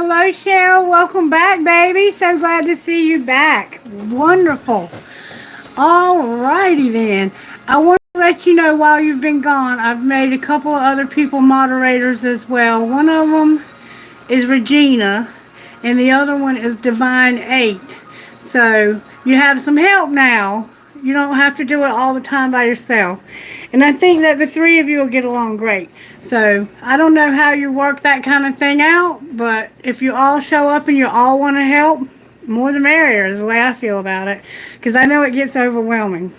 Hello, Cheryl. Welcome back, baby. So glad to see you back. Wonderful. Alrighty then. I want to let you know while you've been gone, I've made a couple of other people moderators as well. One of them is Regina, and the other one is Divine 8. So you have some help now. You don't have to do it all the time by yourself. And I think that the three of you will get along great. So I don't know how you work that kind of thing out, but if you all show up and you all want to help, more the merrier is the way I feel about it. Because I know it gets overwhelming.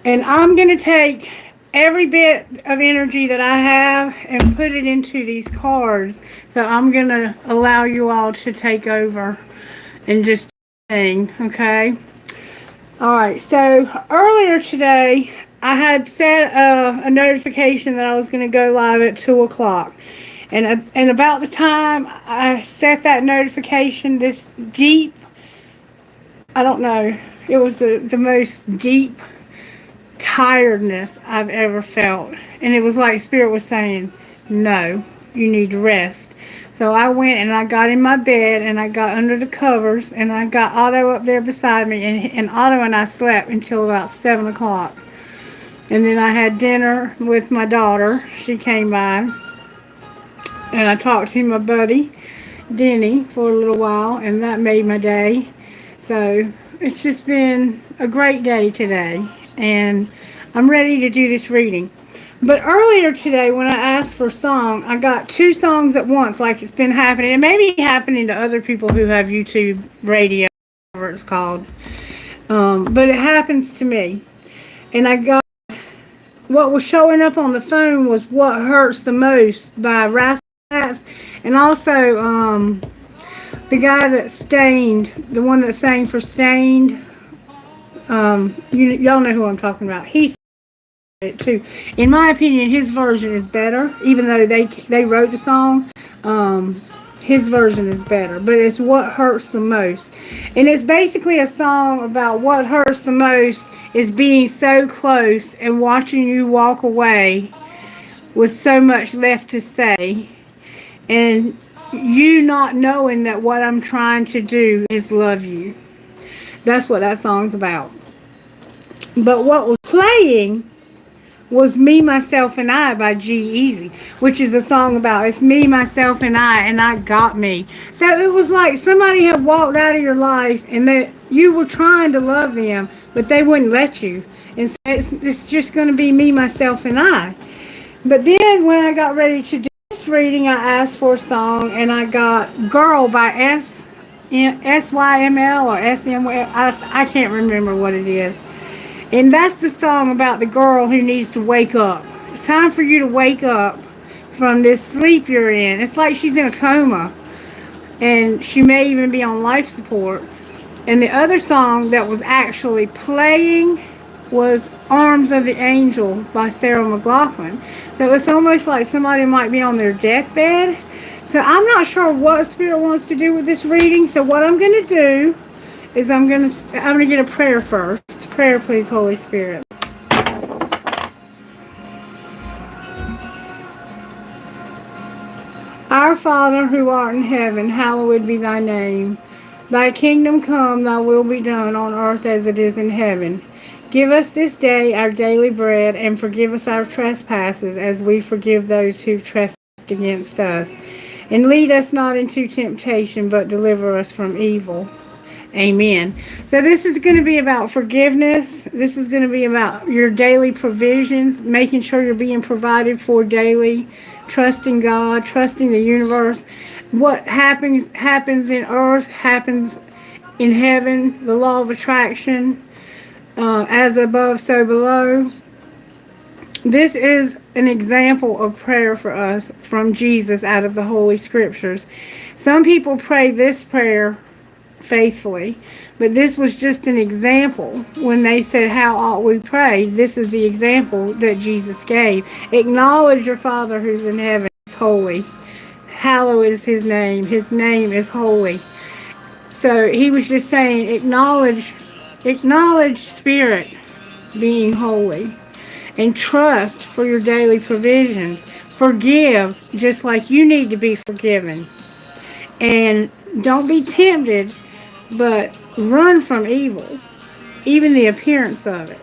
And I'm going to take every bit of energy that I have and put it into these cards. So I'm going to allow you all to take over and just sing, okay? Alright, so earlier today, I had set a notification that I was going to go live at 2 o'clock. And about the time I set that notification, this deep, I don't know, it was the most deep tiredness I've ever felt. And it was like Spirit was saying, no, you need to rest. So I went and I got in my bed and I got under the covers and I got Otto up there beside me, and Otto and I slept until about 7 o'clock. And then I had dinner with my daughter. She came by and I talked to my buddy Denny for a little while, and that made my day. So it's just been a great day today, and I'm ready to do this reading. But earlier today, when I asked for a song, I got two songs at once, like it's been happening. It may be happening to other people who have YouTube radio, whatever it's called. But it happens to me. And I got, what was showing up on the phone was What Hurts the Most by Rascals. And also, the guy that Stained, the one that sang for Stained, y'all know who I'm talking about. He it too. In my opinion, his version is better. Even though they wrote the song, his version is better. But it's What Hurts the Most, and it's basically a song about what hurts the most is being so close and watching you walk away with so much left to say, and you not knowing that what I'm trying to do is love you. That's what that song's about. But what was playing was Me, Myself, and I by G-Eazy, which is a song about it's me, myself, and I got me. So it was like somebody had walked out of your life and that you were trying to love them, but they wouldn't let you. And so it's just going to be me, myself, and I. But then when I got ready to do this reading, I asked for a song, and I got Girl by SYML or SML. I can't remember what it is. And that's the song about the girl who needs to wake up. It's time for you to wake up from this sleep you're in. It's like she's in a coma, and she may even be on life support. And the other song that was actually playing was Arms of the Angel by Sarah McLachlan. So it's almost like somebody might be on their deathbed. So I'm not sure what Spirit wants to do with this reading. So what I'm going to do is I'm going to get a prayer first. Prayer, please, Holy Spirit. Our Father, who art in heaven, hallowed be thy name. Thy kingdom come, thy will be done on earth as it is in heaven. Give us this day our daily bread, and forgive us our trespasses as we forgive those who've trespassed against us. And lead us not into temptation, but deliver us from evil. Amen. So this is going to be about forgiveness. This is going to be about your daily provisions, making sure you're being provided for daily, trusting God, trusting the universe. What happens in earth happens in heaven. The law of attraction, as above, so below. This is an example of prayer for us from Jesus out of the Holy Scriptures. Some people pray this prayer faithfully, but this was just an example. When they said, how ought we pray, this is the example that Jesus gave. Acknowledge your Father who's in heaven is holy. Hallowed is his name is holy. So he was just saying, acknowledge Spirit being holy, and trust for your daily provisions. Forgive just like you need to be forgiven. And don't be tempted, but run from evil, even the appearance of it.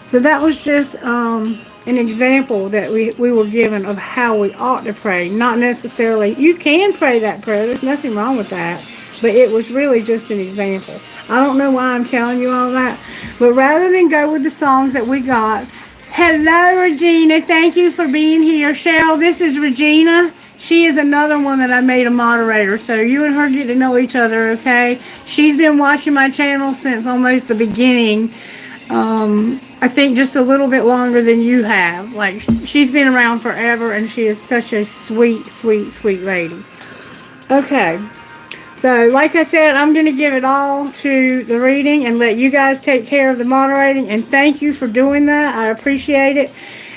So that was just an example that we were given of how we ought to pray. Not necessarily, you can pray that prayer, there's nothing wrong with that, but it was really just an example. I don't know why I'm telling you all that, but rather than go with the songs that we got, hello Regina, thank you for being here. Cheryl, this is Regina. She is another one that I made a moderator, so you and her get to know each other, okay? She's been watching my channel since almost the beginning. I think just a little bit longer than you have. Like, she's been around forever, and she is such a sweet, sweet, sweet lady. Okay. So, like I said, I'm going to give it all to the reading and let you guys take care of the moderating. And thank you for doing that. I appreciate it.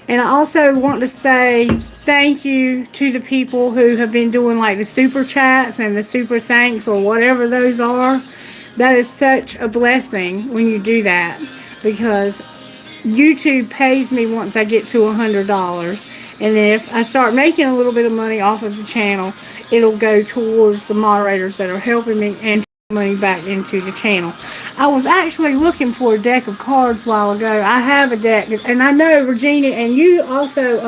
And I also want to say thank you to the people who have been doing like the super chats and the super thanks or whatever those are. That is such a blessing when you do that, because YouTube pays me once I get to $100. And if I start making a little bit of money off of the channel, it'll go towards the moderators that are helping me and money back into the channel. I was actually looking for a deck of cards a while ago. I have a deck, and I know Regina and you also,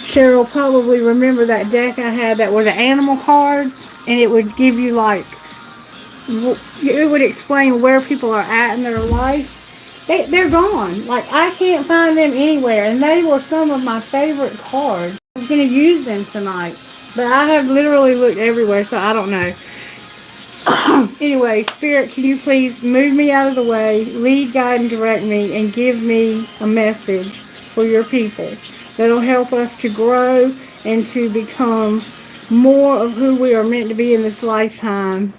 Cheryl, probably remember that deck I had that were the animal cards, and it would give you like, it would explain where people are at in their life. They're gone. Like, I can't find them anywhere, and they were some of my favorite cards. I was going to use them tonight, but I have literally looked everywhere, so I don't know. Anyway, Spirit, can you please move me out of the way, lead, guide, and direct me, and give me a message for your people that'll help us to grow and to become more of who we are meant to be in this lifetime,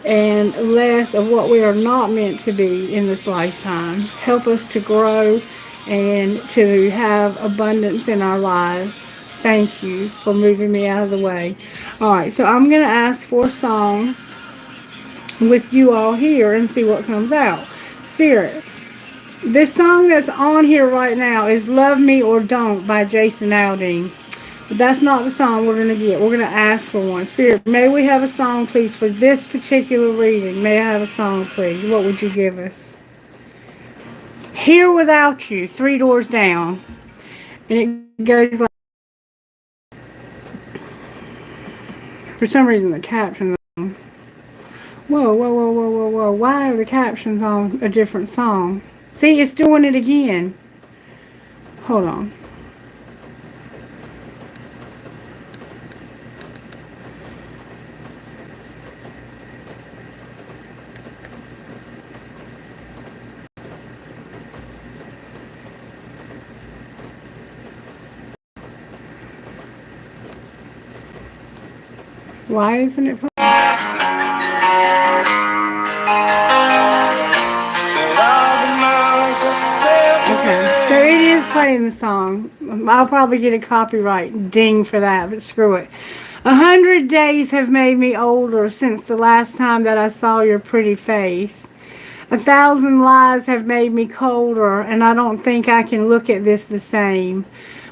and less of what we are not meant to be in this lifetime. Help us to grow and to have abundance in our lives. Thank you for moving me out of the way. Alright, so I'm going to ask for a song with you all here and see what comes out. Spirit, this song that's on here right now is Love Me or Don't by Jason Aldean. But that's not the song we're going to get. We're going to ask for one. Spirit, may we have a song, please, for this particular reading? May I have a song, please? What would you give us? Here Without You, Three Doors Down. And it goes like... For some reason, the captions are on. Whoa, whoa, whoa, whoa, whoa, whoa. Why are the captions on a different song? See, it's doing it again. Hold on. Why isn't it playing? Okay, so it is playing the song. I'll probably get a copyright ding for that, but screw it. 100 days have made me older since the last time that I saw your pretty face. 1,000 lies have made me colder, and I don't think I can look at this the same.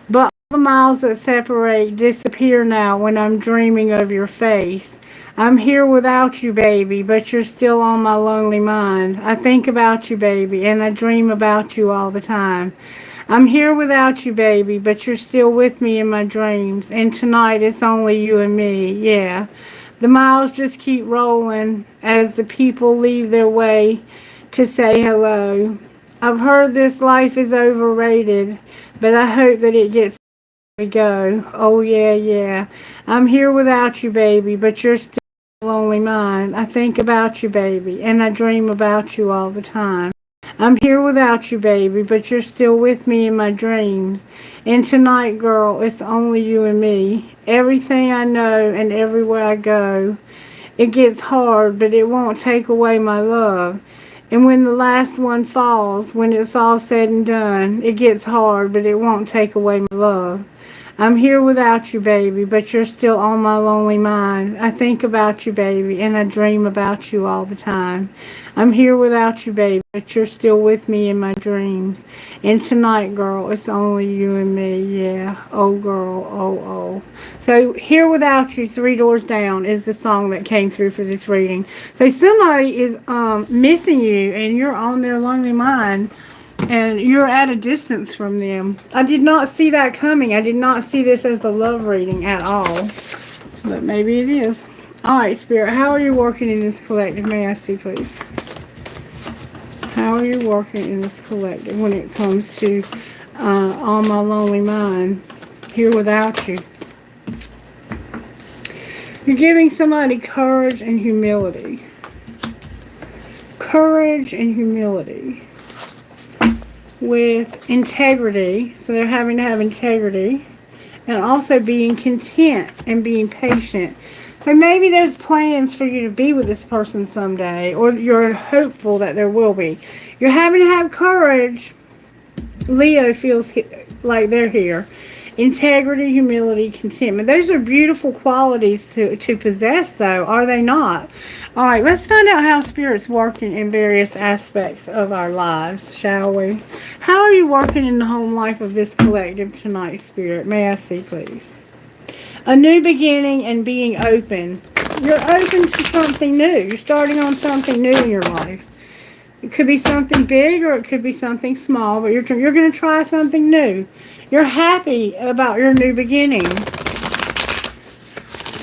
But the miles that separate disappear now when I'm dreaming of your face. I'm here without you, baby, but you're still on my lonely mind. I think about you, baby, and I dream about you all the time. I'm here without you, baby, but you're still with me in my dreams. And tonight it's only you and me, yeah. The miles just keep rolling as the people leave their way to say hello. I've heard this life is overrated, but I hope that it gets we go. Oh yeah, yeah. I'm here without you, baby, but you're still lonely mine. I think about you, baby, and I dream about you all the time. I'm here without you, baby, but you're still with me in my dreams. And tonight, girl, it's only you and me. Everything I know and everywhere I go, it gets hard, but it won't take away my love. And when the last one falls, when it's all said and done, it gets hard, but it won't take away my love. I'm here without you, baby, but you're still on my lonely mind. I think about you, baby, and I dream about you all the time. I'm here without you, baby, but you're still with me in my dreams. And tonight, girl, it's only you and me, yeah. Oh, girl, oh, oh. So, Here Without You, Three Doors Down is the song that came through for this reading. So, somebody is missing you, and you're on their lonely mind. And you're at a distance from them. I did not see that coming. I did not see this as a love reading at all. But maybe it is. Alright, Spirit, how are you working in this collective? May I see, please? How are you working in this collective when it comes to On My Lonely Mind? Here Without You. You're giving somebody courage and humility. Courage and humility. With integrity, so they're having to have integrity, and also being content and being patient. So maybe there's plans for you to be with this person someday, or you're hopeful that there will be. You're having to have courage. Leo feels like they're here. Integrity, humility, contentment. Those are beautiful qualities to possess, though, are they not? All right, let's find out how Spirit's working in various aspects of our lives, shall we? How are you working in the home life of this collective tonight, Spirit? May I see, please? A new beginning and being open. You're open to something new. You're starting on something new in your life. It could be something big or it could be something small, but you're going to try something new. You're happy about your new beginning.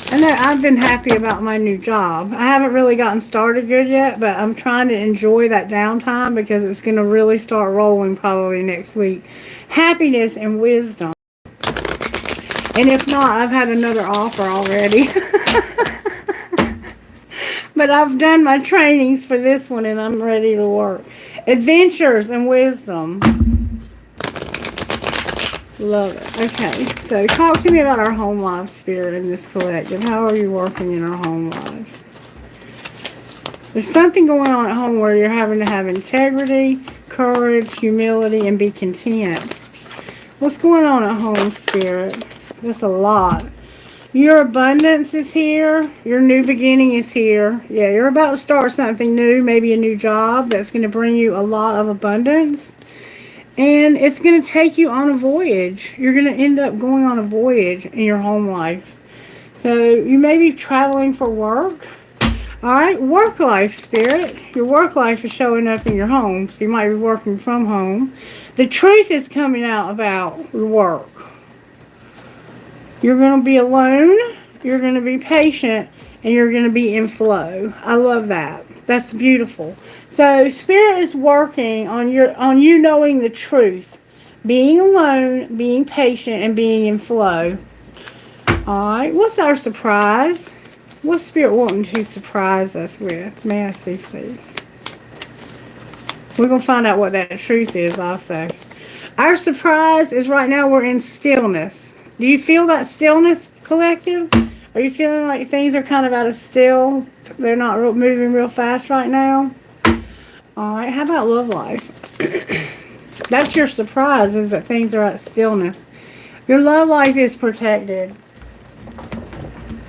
I know I've been happy about my new job. I haven't really gotten started good yet, but I'm trying to enjoy that downtime because it's going to really start rolling probably next week. Happiness and wisdom. And if not, I've had another offer already. But I've done my trainings for this one and I'm ready to work. Adventures and wisdom. Love it. Okay, so talk to me about our home life, Spirit, in this collective. How are you working in our home lives? There's something going on at home where you're having to have integrity, courage, humility, and be content. What's going on at home, Spirit? That's a lot. Your abundance is here. Your new beginning is here. Yeah, you're about to start something new, maybe a new job that's going to bring you a lot of abundance. And it's going to take you on a voyage. You're going to end up going on a voyage in your home life. So you may be traveling for work. Alright, work life, Spirit. Your work life is showing up in your home. So you might be working from home. The truth is coming out about your work. You're going to be alone. You're going to be patient. And you're going to be in flow. I love that. That's beautiful. So Spirit is working on you knowing the truth, being alone, being patient, and being in flow. All right. What's our surprise? What's Spirit wanting to surprise us with? May I see, please? We're gonna find out what that truth is. Also, our surprise is right now we're in stillness. Do you feel that stillness, collective? Are you feeling like things are kind of out of still? They're not moving real fast right now? Alright, how about love life? That's your surprise, is that things are at stillness. Your love life is protected.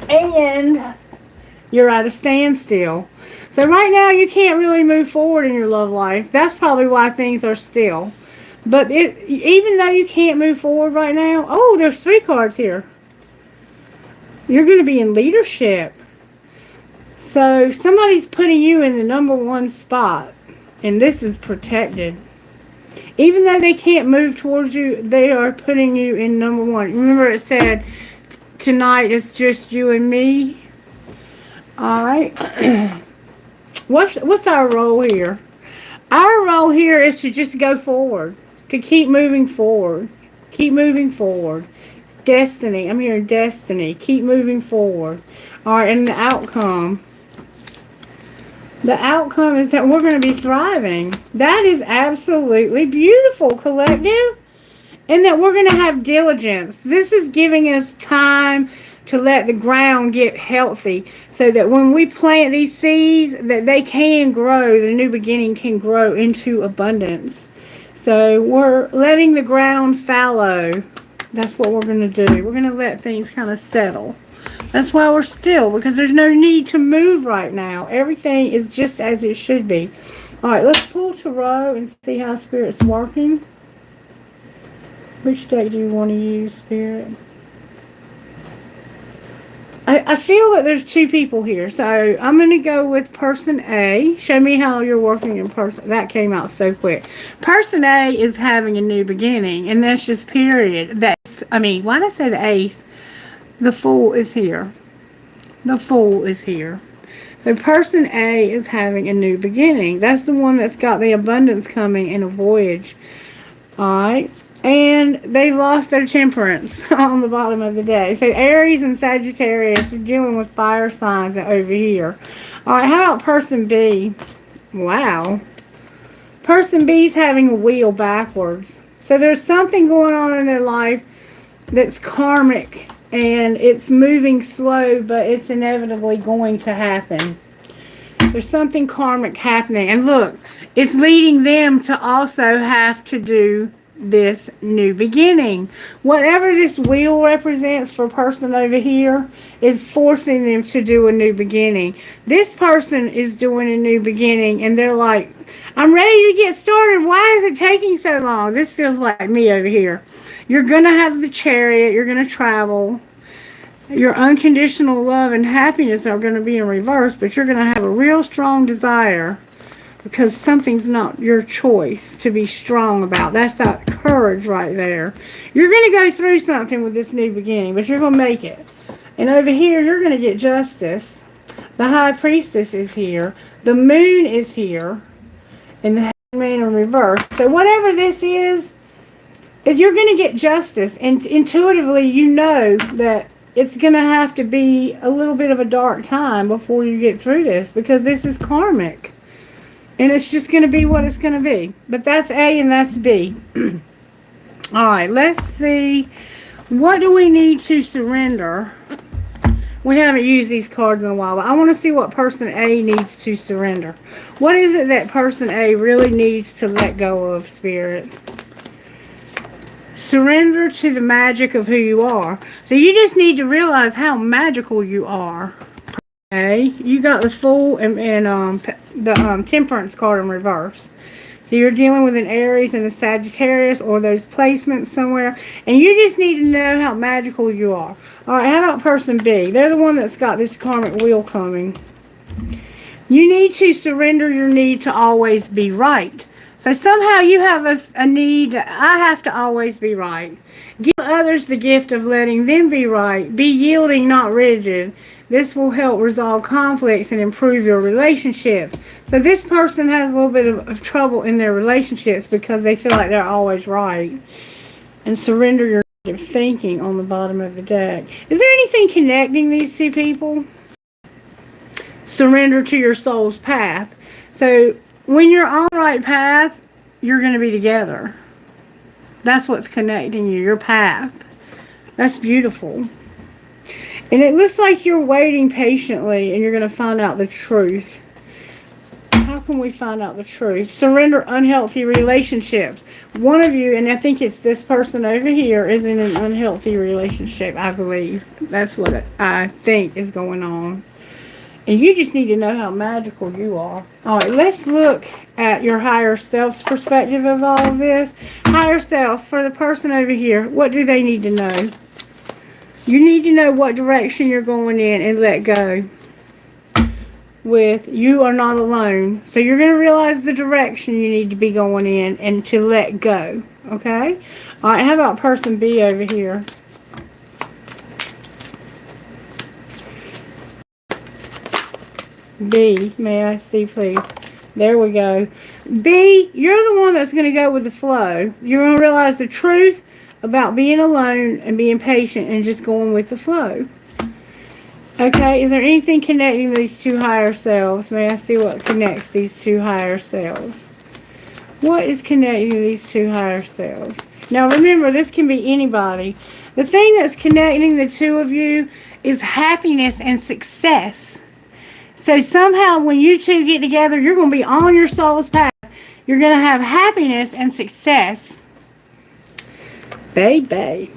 And you're at a standstill. So right now you can't really move forward in your love life. That's probably why things are still. But even though you can't move forward right now, oh, there's 3 cards here. You're going to be in leadership. So somebody's putting you in the #1 spot. And this is protected. Even though they can't move towards you, they are putting you in #1. Remember it said, tonight it's just you and me. Alright. What's our role here? Our role here is to just go forward. To keep moving forward. Keep moving forward. Destiny. I'm hearing destiny. Keep moving forward. Alright, and the outcome. The outcome is that we're going to be thriving. That is absolutely beautiful, collective. And that we're going to have diligence. This is giving us time to let the ground get healthy. So that when we plant these seeds, that they can grow. The new beginning can grow into abundance. So we're letting the ground fallow. That's what we're going to do. We're going to let things kind of settle. That's why we're still, because there's no need to move right now. Everything is just as it should be. All right, let's pull Tarot and see how Spirit's working. Which deck do you want to use, Spirit? I feel that there's two people here, so I'm going to go with person A. Show me how you're working in person. That came out so quick. Person A is having a new beginning, and that's just period. Why did I say the Ace? The Fool is here. The Fool is here. So person A is having a new beginning. That's the one that's got the abundance coming in a voyage. Alright. And they lost their temperance on the bottom of the day. So Aries and Sagittarius are dealing with fire signs over here. Alright, how about person B? Wow. Person B's having a wheel backwards. So there's something going on in their life that's karmic. And it's moving slow, but it's inevitably going to happen. There's something karmic happening. And look, it's leading them to also have to do this new beginning. Whatever this wheel represents for person over here is forcing them to do a new beginning. This person is doing a new beginning and they're like, I'm ready to get started. Why is it taking so long? This feels like me over here. You're going to have the Chariot. You're going to travel. Your unconditional love and happiness are going to be in reverse, but you're going to have a real strong desire because something's not your choice to be strong about. That's that courage right there. You're going to go through something with this new beginning, but you're going to make it. And over here, you're going to get justice. The High Priestess is here. The Moon is here. And the Hangman in reverse. So whatever this is, you're going to get justice. And intuitively, you know that it's going to have to be a little bit of a dark time before you get through this. Because this is karmic. And it's just going to be what it's going to be. But that's A and that's B. Alright, let's see. What do we need to surrender? We haven't used these cards in a while, but I want to see what person A needs to surrender. What is it that person A really needs to let go of, Spirit? Surrender to the magic of who you are. So you just need to realize how magical you are. Okay, you got the Fool and the Temperance card in reverse. So you're dealing with an Aries and a Sagittarius or those placements somewhere. And you just need to know how magical you are. Alright, how about person B? They're the one that's got this karmic wheel coming. You need to surrender your need to always be right. So somehow you have a need, I have to always be right. Give others the gift of letting them be right. Be yielding, not rigid. This will help resolve conflicts and improve your relationships. So this person has a little bit of trouble in their relationships because they feel like they're always right. And surrender your negative thinking on the bottom of the deck. Is there anything connecting these two people? Surrender to your soul's path. So when you're on the right path, you're going to be together. That's what's connecting you, your path. That's beautiful. And it looks like you're waiting patiently and you're going to find out the truth. How can we find out the truth? Surrender unhealthy relationships. One of you, and I think it's this person over here, is in an unhealthy relationship, I believe. That's what I think is going on. And you just need to know how magical you are. Alright, let's look at your higher self's perspective of all of this. Higher self, for the person over here, what do they need to know? You need to know what direction you're going in and let go. With you are not alone. So you're going to realize the direction you need to be going in and to let go. Okay? Alright, how about person B over here? B, may I see please? There we go. B, you're the one that's going to go with the flow. You're going to realize the truth about being alone and being patient and just going with the flow. Okay, is there anything connecting these two higher selves? May I see what connects these two higher selves? What is connecting these two higher selves? Now remember, this can be anybody. The thing that's connecting the two of you is happiness and success. So somehow when you two get together, you're going to be on your soul's path. You're going to have happiness and success. Baby.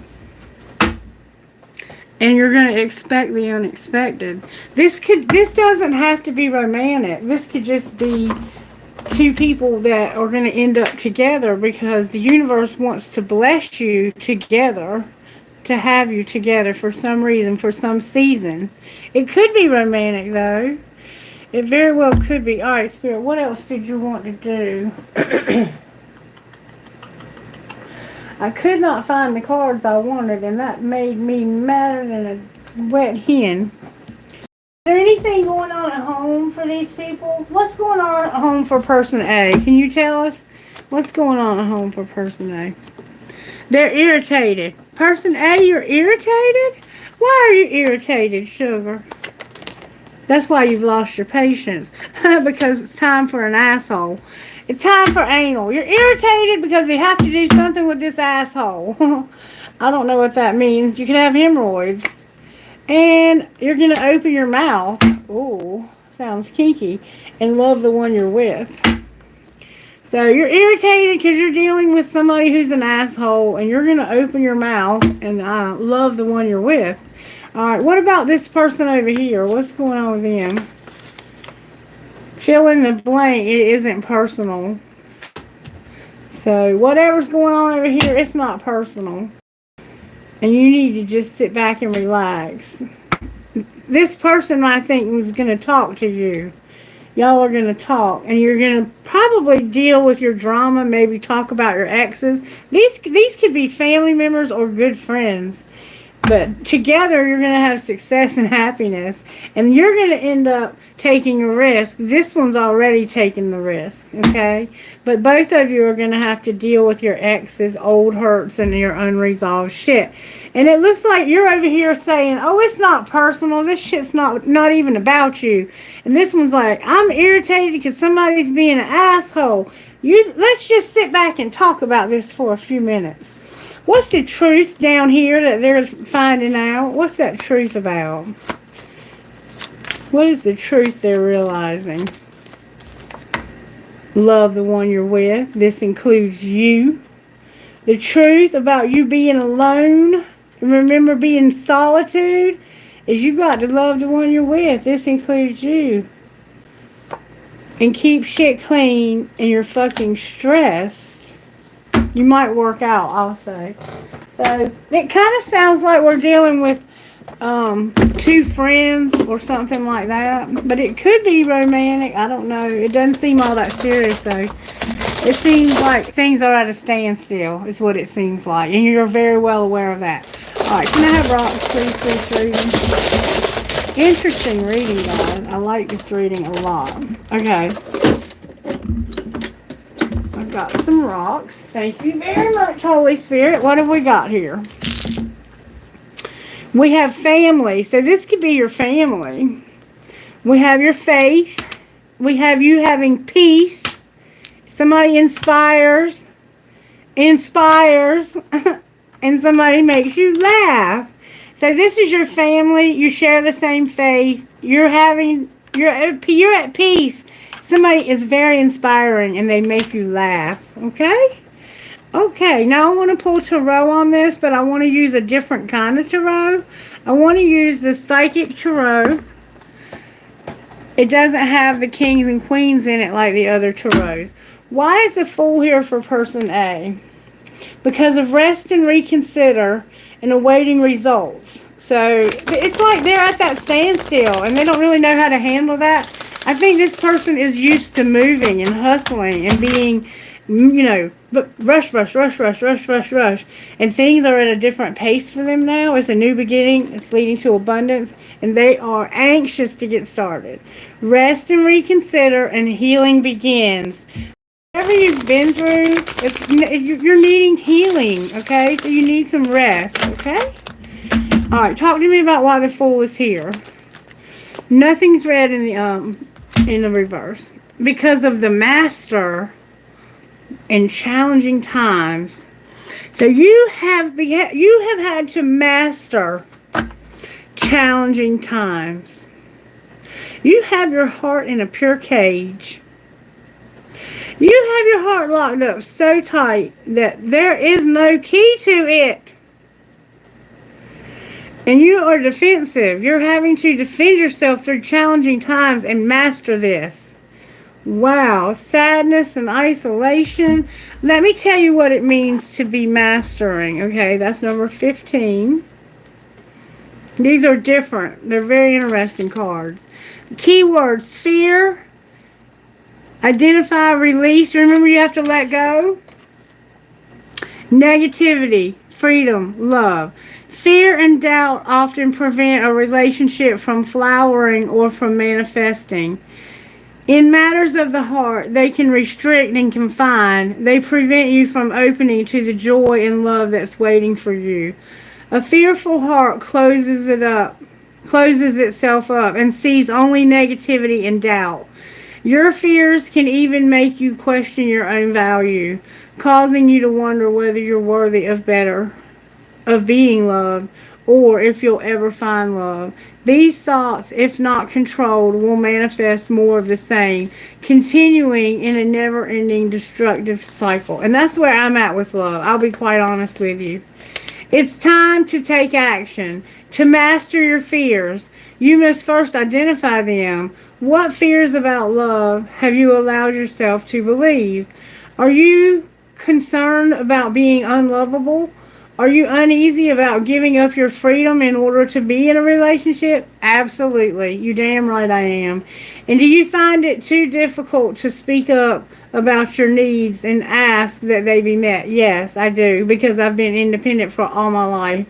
and you're going to expect the unexpected. This doesn't have to be romantic. This could just be two people that are going to end up together because the universe wants to bless you together, to have you together for some reason, for some season. It could be romantic though. It very well could be. All right, Spirit, what else did you want to do? I could not find the cards I wanted, and that made me madder than a wet hen. Is there anything going on at home for these people? What's going on at home for person A? Can you tell us? What's going on at home for person A? They're irritated. Person A, you're irritated? Why are you irritated, sugar? That's why you've lost your patience. Because it's time for an asshole. It's time for anal. You're irritated because you have to do something with this asshole. I don't know what that means. You could have hemorrhoids. And you're going to open your mouth. Ooh, sounds kinky. And love the one you're with. So you're irritated because you're dealing with somebody who's an asshole. And you're going to open your mouth and love the one you're with. Alright, what about this person over here? What's going on with them? Fill in the blank. It isn't personal. So whatever's going on over here, it's not personal. And you need to just sit back and relax. This person, I think, was going to talk to you. Y'all are going to talk. And you're going to probably deal with your drama. Maybe talk about your exes. These could be family members or good friends. But together, you're going to have success and happiness. And you're going to end up taking a risk. This one's already taken the risk, okay? But both of you are going to have to deal with your ex's old hurts and your unresolved shit. And it looks like you're over here saying, oh, it's not personal. This shit's not even about you. And this one's like, I'm irritated because somebody's being an asshole. Let's just sit back and talk about this for a few minutes. What's the truth down here that they're finding out? What's that truth about? What is the truth they're realizing? Love the one you're with. This includes you. The truth about you being alone. Remember being solitude? Is you got to love the one you're with. This includes you. And keep shit clean and you're fucking stressed. You might work out, I'll say. So, it kind of sounds like we're dealing with two friends or something like that. But it could be romantic. I don't know. It doesn't seem all that serious, though. It seems like things are at a standstill, is what it seems like. And you're very well aware of that. Alright, can I have rocks, please, for this reading? Interesting reading, guys. I like this reading a lot. Okay. Got some rocks. Thank you very much, Holy Spirit. What have we got here? We have family. So this could be your family. We have your faith. We have you having peace. Somebody inspires. And somebody makes you laugh. So this is your family. You share the same faith. You're at peace. Somebody is very inspiring and they make you laugh, okay? Okay, now I want to pull tarot on this, but I want to use a different kind of tarot. I want to use the psychic tarot. It doesn't have the kings and queens in it like the other tarots. Why is the Fool here for person A? Because of rest and reconsider and awaiting results. So it's like they're at that standstill and they don't really know how to handle that. I think this person is used to moving and hustling and being, rush. And things are at a different pace for them now. It's a new beginning. It's leading to abundance. And they are anxious to get started. Rest and reconsider and healing begins. Whatever you've been through, you're needing healing, okay? So you need some rest, okay? Alright, talk to me about why the Fool is here. Nothing's red in the reverse. Because of the Master in challenging times. So you have had to master challenging times. You have your heart in a pure cage. You have your heart locked up so tight that there is no key to it. And you are defensive. You're having to defend yourself through challenging times and master this. Wow, sadness and isolation. Let me tell you what it means to be mastering. Okay, that's number 15. These are different. They're very interesting cards. Keywords: fear, identify, release. Remember, you have to let go. Negativity, freedom, love. Fear and doubt often prevent a relationship from flowering or from manifesting. In matters of the heart, they can restrict and confine. They prevent you from opening to the joy and love that's waiting for you. A fearful heart closes itself up, and sees only negativity and doubt. Your fears can even make you question your own value, causing you to wonder whether you're worthy of better, of being loved, or if you'll ever find love. These thoughts, if not controlled, will manifest more of the same, continuing in a never-ending destructive cycle. And that's where I'm at with love. I'll be quite honest with you. It's time to take action. To master your fears, you must first identify them. What fears about love have you allowed yourself to believe? Are you concerned about being unlovable? Are you uneasy about giving up your freedom in order to be in a relationship? Absolutely. You damn right I am. And do you find it too difficult to speak up about your needs and ask that they be met? Yes, I do, because I've been independent for all my life.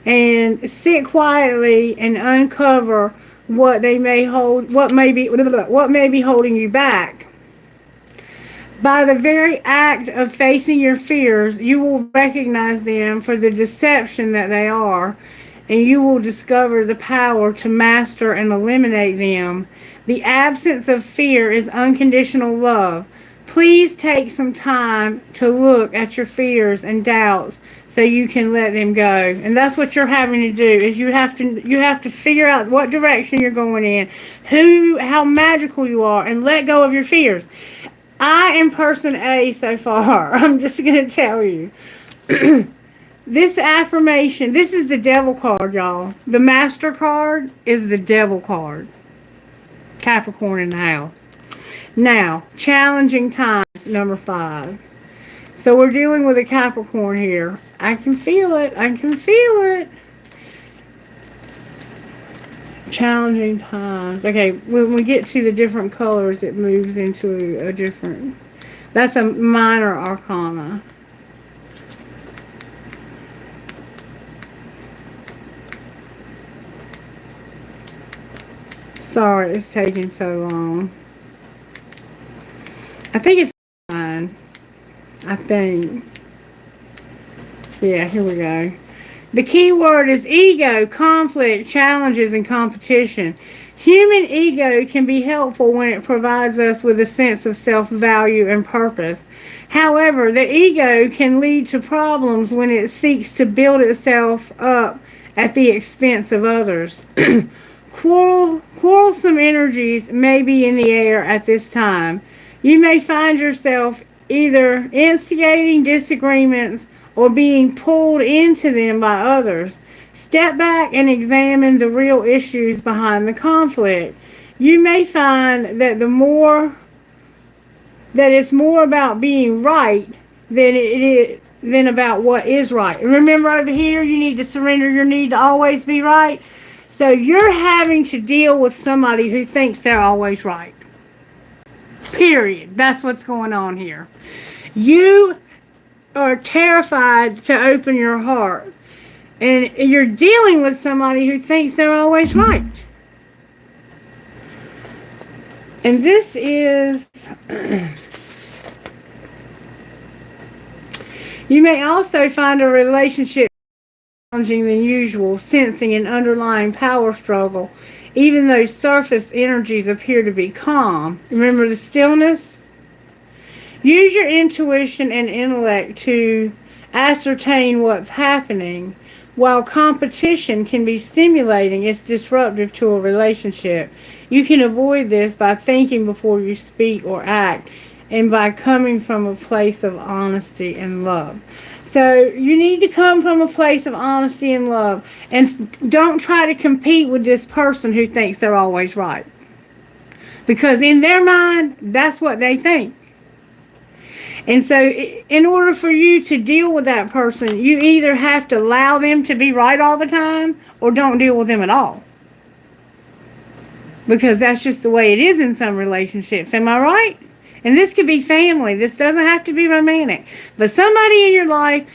And sit quietly and uncover what they may hold, what may be holding you back. By the very act of facing your fears, you will recognize them for the deception that they are, and you will discover the power to master and eliminate them. The absence of fear is unconditional love. Please take some time to look at your fears and doubts so you can let them go. And that's what you're having to do, is you have to figure out what direction you're going in, how magical you are, and let go of your fears. I am person A so far. I'm just going to tell you. This affirmation, this is the devil card, y'all. The master card is the devil card. Capricorn in the house. Now, challenging times, number 5. So we're dealing with a Capricorn here. I can feel it. I can feel it. Challenging times. Okay, when we get to the different colors, it moves into a different... That's a minor arcana. Sorry, it's taking so long. I think it's fine. I think. Yeah, here we go. The key word is ego, conflict, challenges, and competition. Human ego can be helpful when it provides us with a sense of self-value and purpose. However, the ego can lead to problems when it seeks to build itself up at the expense of others. Quarrelsome energies may be in the air at this time. You may find yourself either instigating disagreements or being pulled into them by others. Step back and examine the real issues behind the conflict. You may find that it's more about being right than about what is right. Remember, over here, you need to surrender your need to always be right. So you're having to deal with somebody who thinks they're always right. Period. That's what's going on here. You are terrified to open your heart. And you're dealing with somebody who thinks they're always right. And this is... You may also find a relationship challenging than usual, sensing an underlying power struggle, even though surface energies appear to be calm. Remember the stillness? Use your intuition and intellect to ascertain what's happening. While competition can be stimulating, it's disruptive to a relationship. You can avoid this by thinking before you speak or act, and by coming from a place of honesty and love. So you need to come from a place of honesty and love. And don't try to compete with this person who thinks they're always right. Because in their mind, that's what they think. And so, in order for you to deal with that person, you either have to allow them to be right all the time or don't deal with them at all. Because that's just the way it is in some relationships. Am I right? And this could be family. This doesn't have to be romantic. But somebody in your life,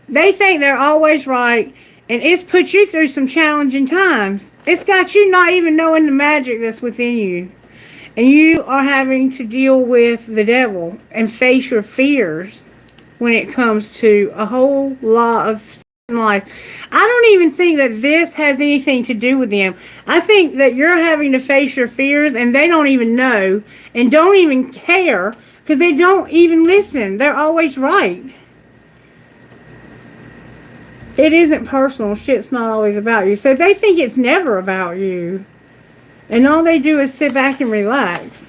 they think they're always right, and it's put you through some challenging times. It's got you not even knowing the magic that's within you. And you are having to deal with the devil and face your fears when it comes to a whole lot of life. I don't even think that this has anything to do with them. I think that you're having to face your fears and they don't even know and don't even care because they don't even listen. They're always right. It isn't personal. Shit's not always about you. So they think it's never about you. And all they do is sit back and relax.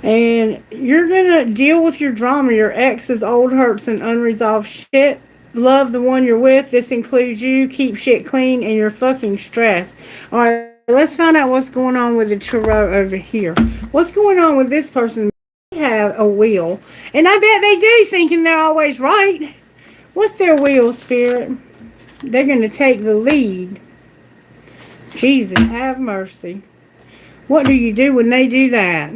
And you're going to deal with your drama, your ex's old hurts and unresolved shit. Love the one you're with. This includes you. Keep shit clean and you're fucking stressed. Alright, let's find out what's going on with the tarot over here. What's going on with this person? They have a wheel. And I bet they do, thinking they're always right. What's their wheel, Spirit? They're going to take the lead. Jesus, have mercy. What do you do when they do that?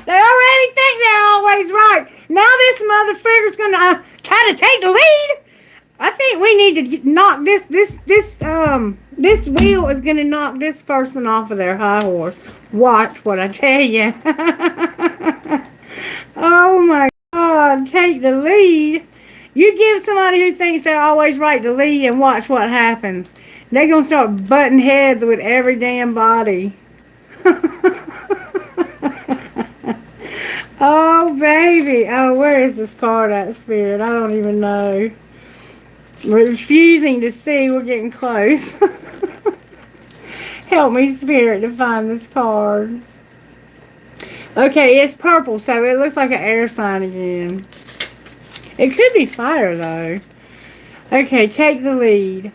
They already think they're always right. Now this motherfucker's going to try to take the lead. I think we need to knock this wheel is going to knock this person off of their high horse. Watch what I tell you. Oh my God, take the lead. You give somebody who thinks they're always right the lead and watch what happens. They're going to start butting heads with every damn body. Oh, baby. Oh, where is this card at, Spirit? I don't even know. We're refusing to see. We're getting close. Help me, Spirit, to find this card. Okay, it's purple, so it looks like an air sign again. It could be fire, though. Okay, take the lead.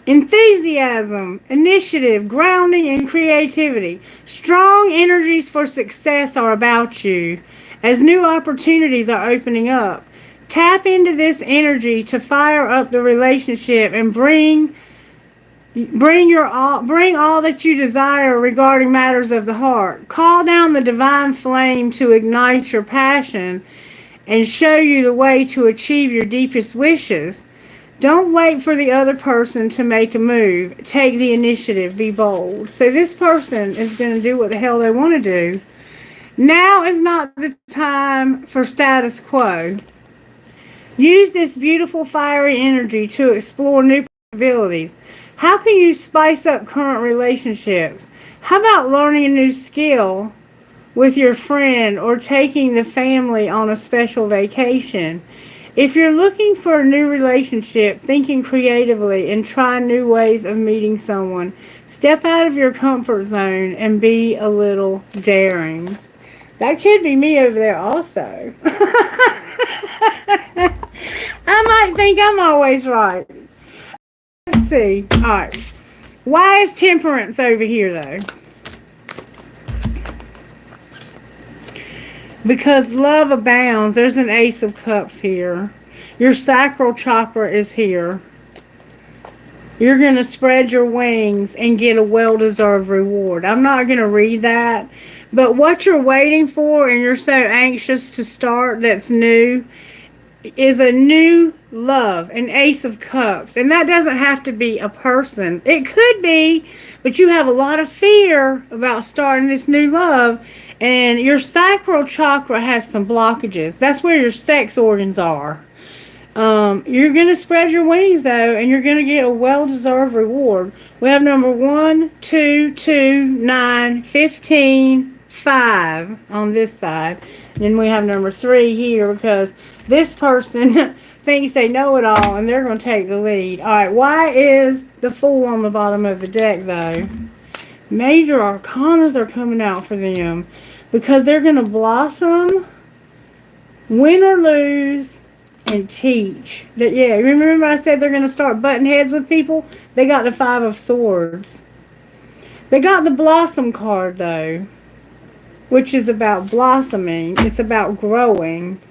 Enthusiasm, initiative, grounding, and creativity. Strong energies for success are about you as new opportunities are opening up. Tap into this energy to fire up the relationship and bring all that you desire regarding matters of the heart. Call down the divine flame to ignite your passion and show you the way to achieve your deepest wishes. Don't wait for the other person to make a move. Take the initiative. Be bold. So this person is going to do what the hell they want to do. Now is not the time for status quo. Use this beautiful fiery energy to explore new possibilities. How can you spice up current relationships? How about learning a new skill with your friend or taking the family on a special vacation? If you're looking for a new relationship, thinking creatively and try new ways of meeting someone, step out of your comfort zone and be a little daring. That could be me over there also. I might think I'm always right. Let's see. Alright. Why is temperance over here, though? Because love abounds. There's an Ace of Cups here. Your sacral chakra is here. You're going to spread your wings and get a well-deserved reward. I'm not going to read that. But what you're waiting for and you're so anxious to start that's new is a new love, an Ace of Cups. And that doesn't have to be a person. It could be, but you have a lot of fear about starting this new love. And your sacral chakra has some blockages. That's where your sex organs are. You're going to spread your wings, though, and you're going to get a well-deserved reward. We have number 1, 2, 2, 9, 15, 5 on this side. And then we have number 3 here because this person thinks they know it all, and they're going to take the lead. All right, why is the Fool on the bottom of the deck, though? Major arcanas are coming out for them because they're going to blossom Win or lose and teach. Yeah, remember I said they're going to start butting heads with people? They got the Five of Swords. They got the Blossom card, though, which is about blossoming. It's about growing.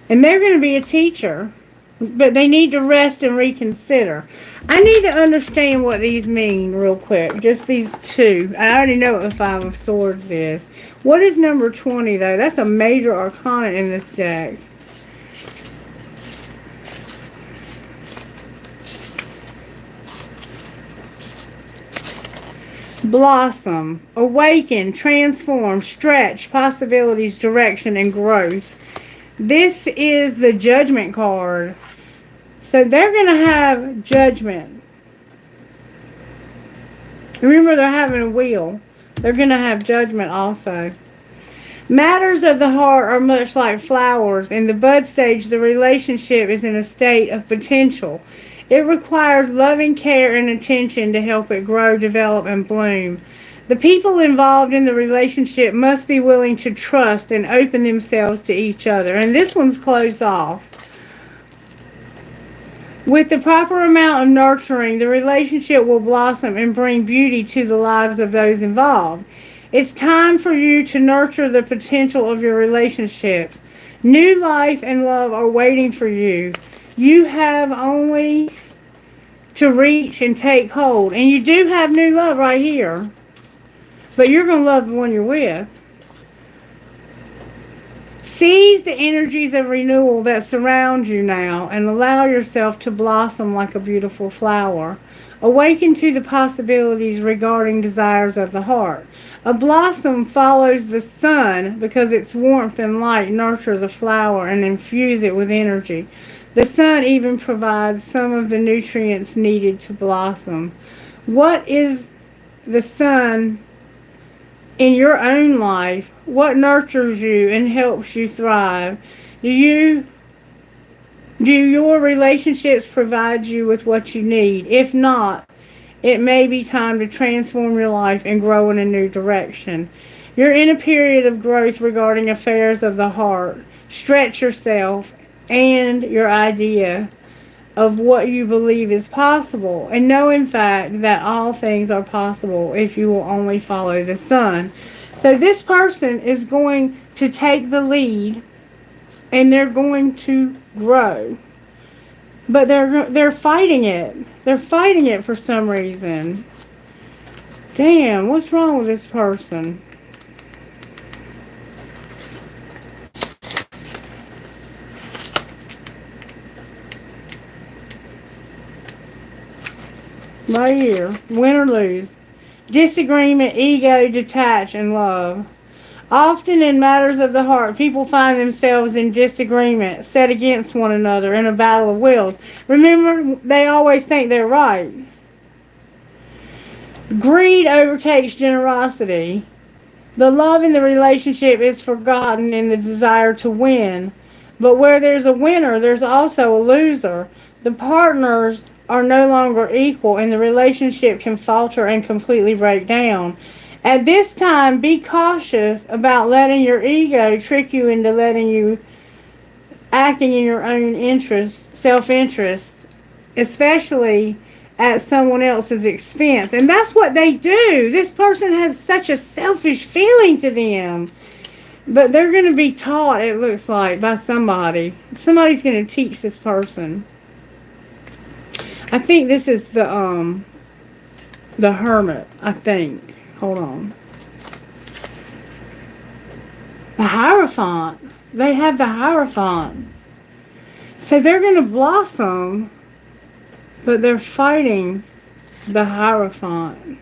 And they're going to be a teacher, but they need to rest and reconsider. I need to understand what these mean real quick. Just these two. I already know what the Five of Swords is. What is number 20, though? That's a major arcana in this deck. Blossom, awaken, transform, stretch, possibilities, direction, and growth. This is the Judgment card. So they're going to have judgment. Remember, they're having a wheel. They're going to have judgment also. Matters of the heart are much like flowers. In the bud stage, the relationship is in a state of potential. It requires loving care and attention to help it grow, develop, and bloom. The people involved in the relationship must be willing to trust and open themselves to each other. And this one's closed off. With the proper amount of nurturing, the relationship will blossom and bring beauty to the lives of those involved. It's time for you to nurture the potential of your relationships. New life and love are waiting for you. You have only to reach and take hold. And you do have new love right here. But you're going to love the one you're with. Seize the energies of renewal that surround you now and allow yourself to blossom like a beautiful flower. Awaken to the possibilities regarding desires of the heart. A blossom follows the sun because its warmth and light nurture the flower and infuse it with energy. The sun even provides some of the nutrients needed to blossom. What is the sun in your own life? What nurtures you and helps you thrive? Do your relationships provide you with what you need? If not, it may be time to transform your life and grow in a new direction. You're in a period of growth regarding affairs of the heart. Stretch yourself and your idea of what you believe is possible, and know in fact that all things are possible if you will only follow the sun. So this person is going to take the lead and they're going to grow, but they're fighting it. They're fighting it for some reason. Damn, what's wrong with this person? Right here, win or lose. Disagreement, ego, detach, and love. Often in matters of the heart, people find themselves in disagreement, set against one another in a battle of wills. Remember, they always think they're right. Greed overtakes generosity. The love in the relationship is forgotten in the desire to win. But where there's a winner, there's also a loser. The partners are no longer equal and the relationship can falter and completely break down. At this time, be cautious about letting your ego trick you into letting you acting in your own interest, self-interest, especially at someone else's expense. And that's what they do. This person has such a selfish feeling to them. But they're going to be taught, it looks like, by somebody. Somebody's going to teach this person. I think this is the Hermit, I think. Hold on. The Hierophant. They have the Hierophant. So they're going to blossom, but they're fighting the Hierophant.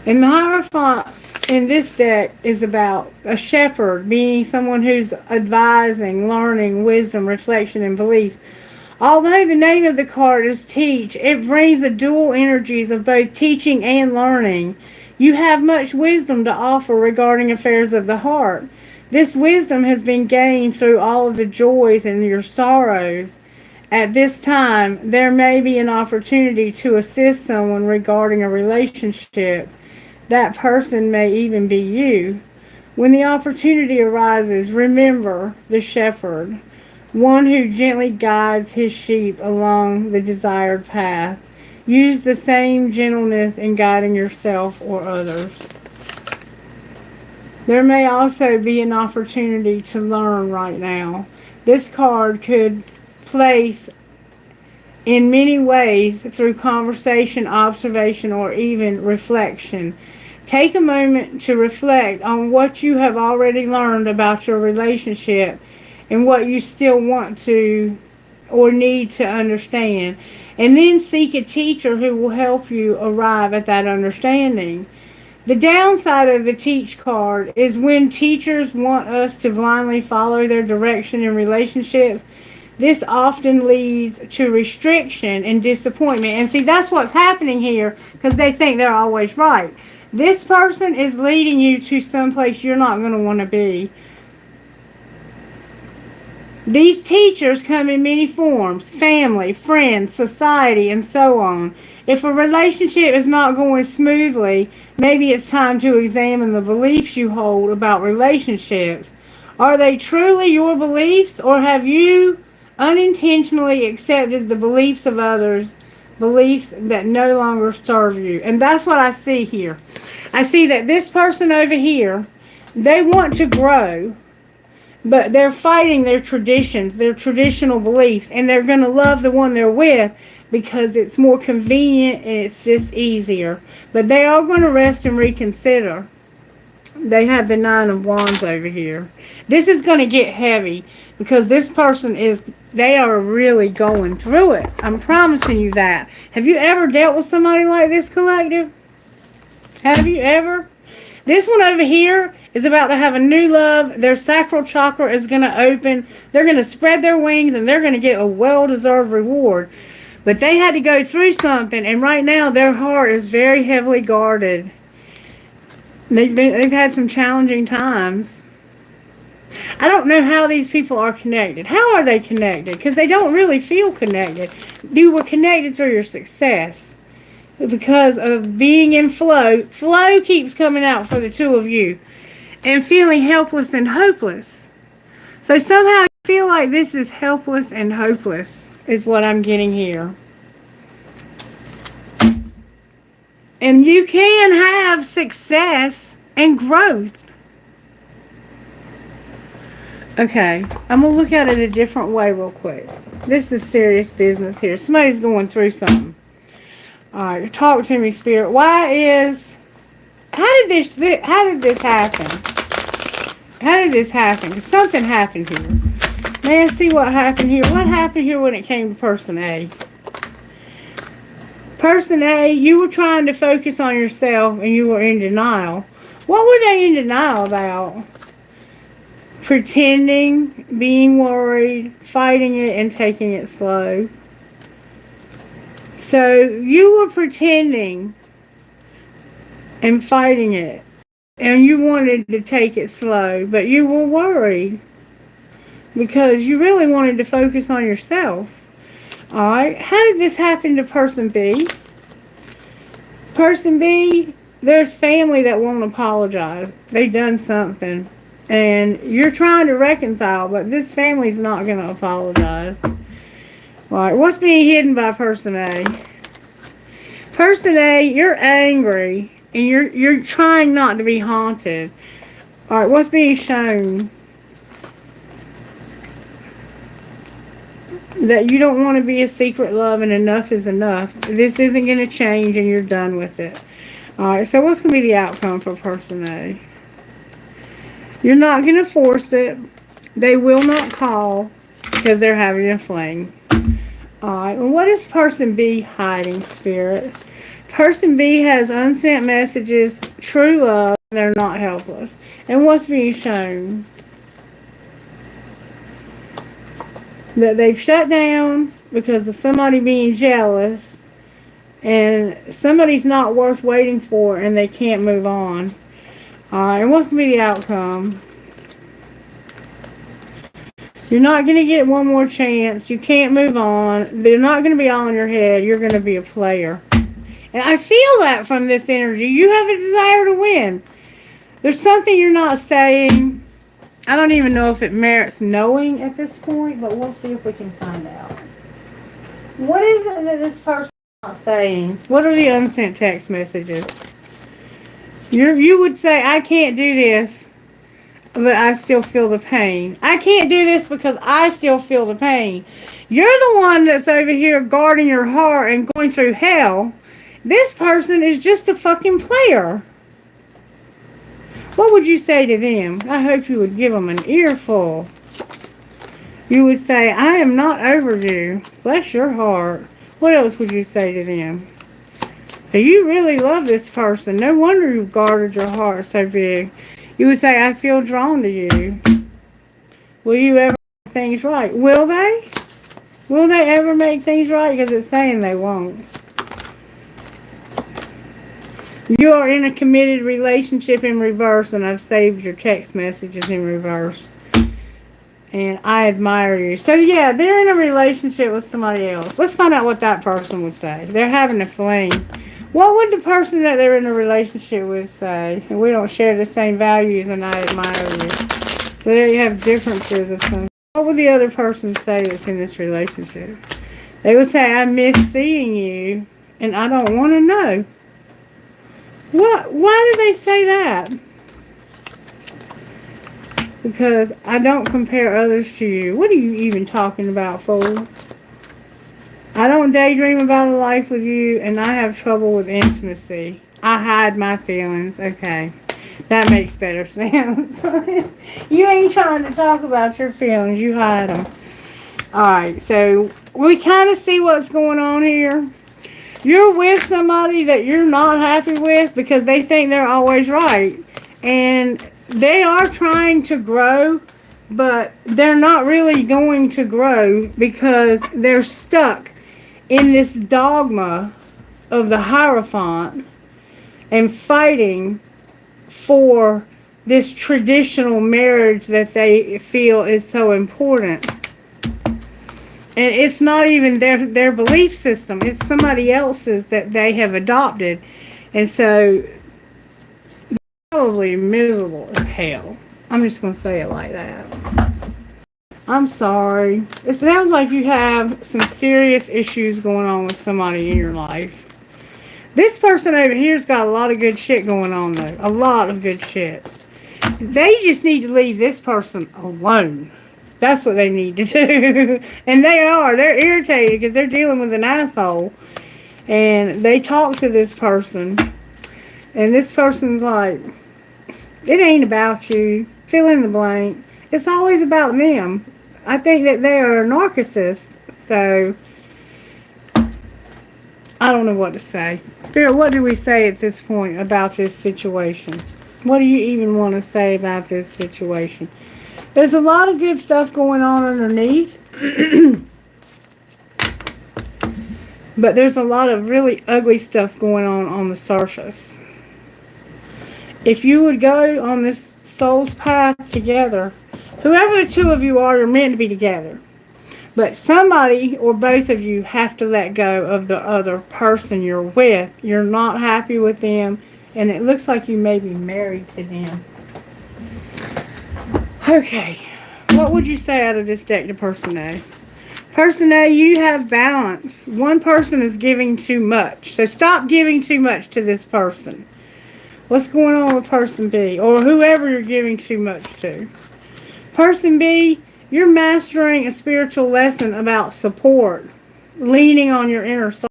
And the Hierophant in this deck is about a shepherd, being someone who's advising, learning, wisdom, reflection, and beliefs. Although the name of the card is teach, it brings the dual energies of both teaching and learning. You have much wisdom to offer regarding affairs of the heart. This wisdom has been gained through all of the joys and your sorrows. At this time, there may be an opportunity to assist someone regarding a relationship. That person may even be you. When the opportunity arises, remember the shepherd, one who gently guides his sheep along the desired path. Use the same gentleness in guiding yourself or others. There may also be an opportunity to learn right now. This card could place in many ways through conversation, observation, or even reflection. Take a moment to reflect on what you have already learned about your relationship and what you still want to or need to understand. And then seek a teacher who will help you arrive at that understanding. The downside of the teach card is when teachers want us to blindly follow their direction in relationships, this often leads to restriction and disappointment. And see, that's what's happening here because they think they're always right. This person is leading you to someplace you're not going to want to be. These teachers come in many forms: family, friends, society, and so on. If a relationship is not going smoothly, maybe it's time to examine the beliefs you hold about relationships. Are they truly your beliefs, or have you unintentionally accepted the beliefs of others, beliefs that no longer serve you? And that's what I see here. I see that this person over here, they want to grow, but they're fighting their traditions, their traditional beliefs, and they're going to love the one they're with because it's more convenient and it's just easier. But they are going to rest and reconsider. They have the Nine of Wands over here. This is going to get heavy because this person they are really going through it. I'm promising you that. Have you ever dealt with somebody like this, collective? Have you ever? This one over here is about to have a new love. Their sacral chakra is going to open. They're going to spread their wings and they're going to get a well-deserved reward. But they had to go through something, and right now their heart is very heavily guarded. They've had some challenging times. I don't know how these people are connected. How are they connected? Because they don't really feel connected. You were connected through your success. Because of being in flow. Flow keeps coming out for the two of you. And feeling helpless and hopeless. So somehow you feel like this is helpless and hopeless, is what I'm getting here. And you can have success and growth. Okay, I'm going to look at it a different way real quick. This is serious business here. Somebody's going through something. Alright, talk to me, Spirit. How did this happen? How did this happen? 'Cause something happened here. May I see what happened here? What happened here when it came to person A? Person A, you were trying to focus on yourself and you were in denial. What were they in denial about? Pretending, being worried, fighting it, and taking it slow. So you were pretending and fighting it. And you wanted to take it slow, but you were worried because you really wanted to focus on yourself. Alright, how did this happen to person B? Person B, there's family that won't apologize. They've done something. And you're trying to reconcile, but this family's not going to apologize. Alright, what's being hidden by person A? Person A, you're angry. And you're trying not to be haunted. Alright, what's being shown? That you don't want to be a secret love and enough is enough. This isn't going to change and you're done with it. Alright, so what's going to be the outcome for person A? You're not going to force it. They will not call because they're having a fling. Alright, and what is person B hiding, Spirit? Person B has unsent messages, true love, they're not helpless. And what's being shown? That they've shut down because of somebody being jealous and somebody's not worth waiting for and they can't move on. And what's going to be the outcome? You're not going to get one more chance. You can't move on. They're not going to be all in your head. You're going to be a player. And I feel that from this energy. You have a desire to win. There's something you're not saying. I don't even know if it merits knowing at this point, but we'll see if we can find out. What is it that this person's not saying? What are the unsent text messages? You would say, I can't do this, but I still feel the pain. I can't do this because I still feel the pain. You're the one that's over here guarding your heart and going through hell. This person is just a fucking player. What would you say to them? I hope you would give them an earful. You would say, I am not over you. Bless your heart. What else would you say to them? So you really love this person. No wonder you've guarded your heart so big. You would say, I feel drawn to you. Will you ever make things right? Will they? Will they ever make things right? Because it's saying they won't. You are in a committed relationship in reverse, and I've saved your text messages in reverse. And I admire you. So yeah, they're in a relationship with somebody else. Let's find out what that person would say. They're having a fling. What would the person that they're in a relationship with say? And we don't share the same values, and I admire you. So there you have differences of some. What would the other person say that's in this relationship? They would say, I miss seeing you, and I don't want to know. What? Why do they say that? Because I don't compare others to you. What are you even talking about, fool? I don't daydream about a life with you, and I have trouble with intimacy. I hide my feelings. Okay. That makes better sense. You ain't trying to talk about your feelings. You hide them. Alright, so we kind of see what's going on here. You're with somebody that you're not happy with because they think they're always right. And they are trying to grow, but they're not really going to grow because they're stuck in this dogma of the Hierophant and fighting for this traditional marriage that they feel is so important. And it's not even their belief system. It's somebody else's that they have adopted. And so they're probably miserable as hell. I'm just going to say it like that. I'm sorry. It sounds like you have some serious issues going on with somebody in your life. This person over here's got a lot of good shit going on, though. A lot of good shit. They just need to leave this person alone. That's what they need to do. And they are. They're irritated because they're dealing with an asshole. And they talk to this person. And this person's like, it ain't about you. Fill in the blank. It's always about them. I think that they are a narcissist. So, I don't know what to say. Spirit, what do we say at this point about this situation? What do you even want to say about this situation? There's a lot of good stuff going on underneath. But there's a lot of really ugly stuff going on the surface. If you would go on this soul's path together, whoever the two of you are, you're meant to be together. But somebody or both of you have to let go of the other person you're with. You're not happy with them, and it looks like you may be married to them. Okay, what would you say out of this deck to person A? Person A, you have balance. One person is giving too much. So stop giving too much to this person. What's going on with person B? Or whoever you're giving too much to. Person B, you're mastering a spiritual lesson about support. Leaning on your inner soul.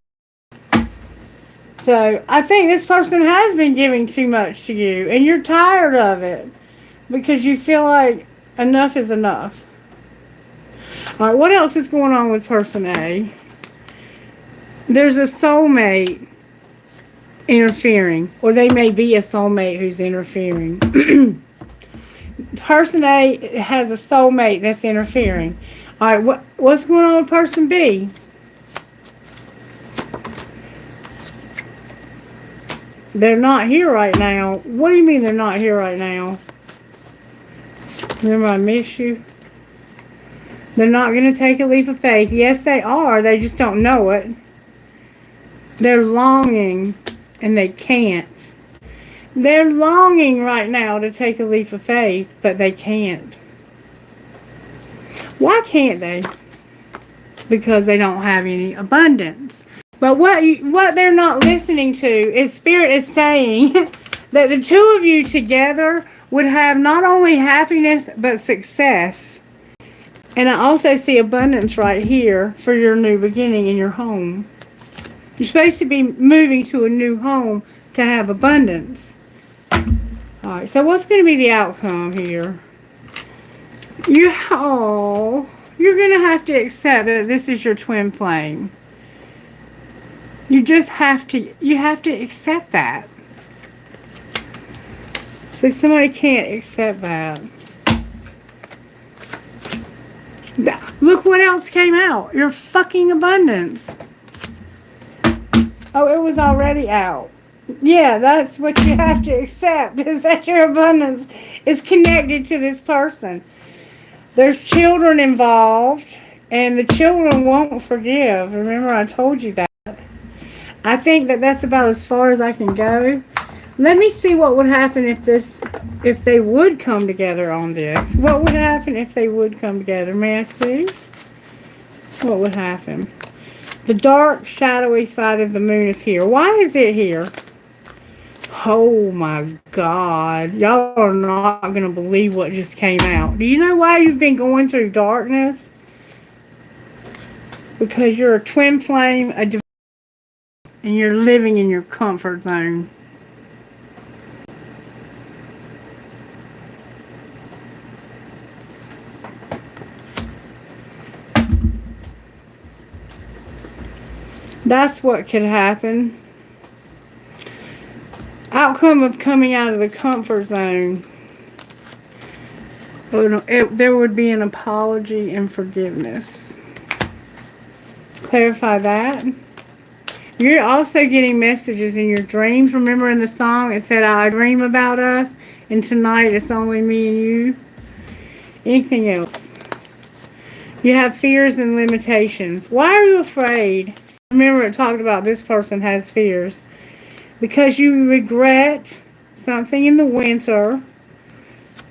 So I think this person has been giving too much to you. And you're tired of it. Because you feel like enough is enough. Alright, what else is going on with person A? There's a soulmate interfering. Or they may be a soulmate who's interfering. Person A has a soulmate that's interfering. Alright, what's going on with person B? They're not here right now. What do you mean they're not here right now? Remember, I miss you. They're not going to take a leap of faith. Yes, they are. They just don't know it. They're longing, and they can't. They're longing right now to take a leap of faith, but they can't. Why can't they? Because they don't have any abundance. But what they're not listening to is Spirit is saying that the two of you together would have not only happiness but success. And I also see abundance right here for your new beginning in your home. You're supposed to be moving to a new home to have abundance. Alright, so what's going to be the outcome here? You're going to have to accept that this is your twin flame. You have to accept that. So somebody can't accept that. Look what else came out. Your fucking abundance. Oh, it was already out. Yeah, that's what you have to accept, is that your abundance is connected to this person. There's children involved, and the children won't forgive. Remember, I told you that. I think that that's about as far as I can go. Let me see what would happen if they would come together on this. What would happen if they would come together? May I see? What would happen? The dark, shadowy side of the moon is here. Why is it here? Oh my God. Y'all are not going to believe what just came out. Do you know why you've been going through darkness? Because you're a twin flame, and you're living in your comfort zone. That's what could happen. Outcome of coming out of the comfort zone. There would be an apology and forgiveness. Clarify that. You're also getting messages in your dreams. Remember in the song it said, I dream about us, and tonight it's only me and you. Anything else? You have fears and limitations. Why are you afraid? Remember it talked about this person has fears. Because you regret something in the winter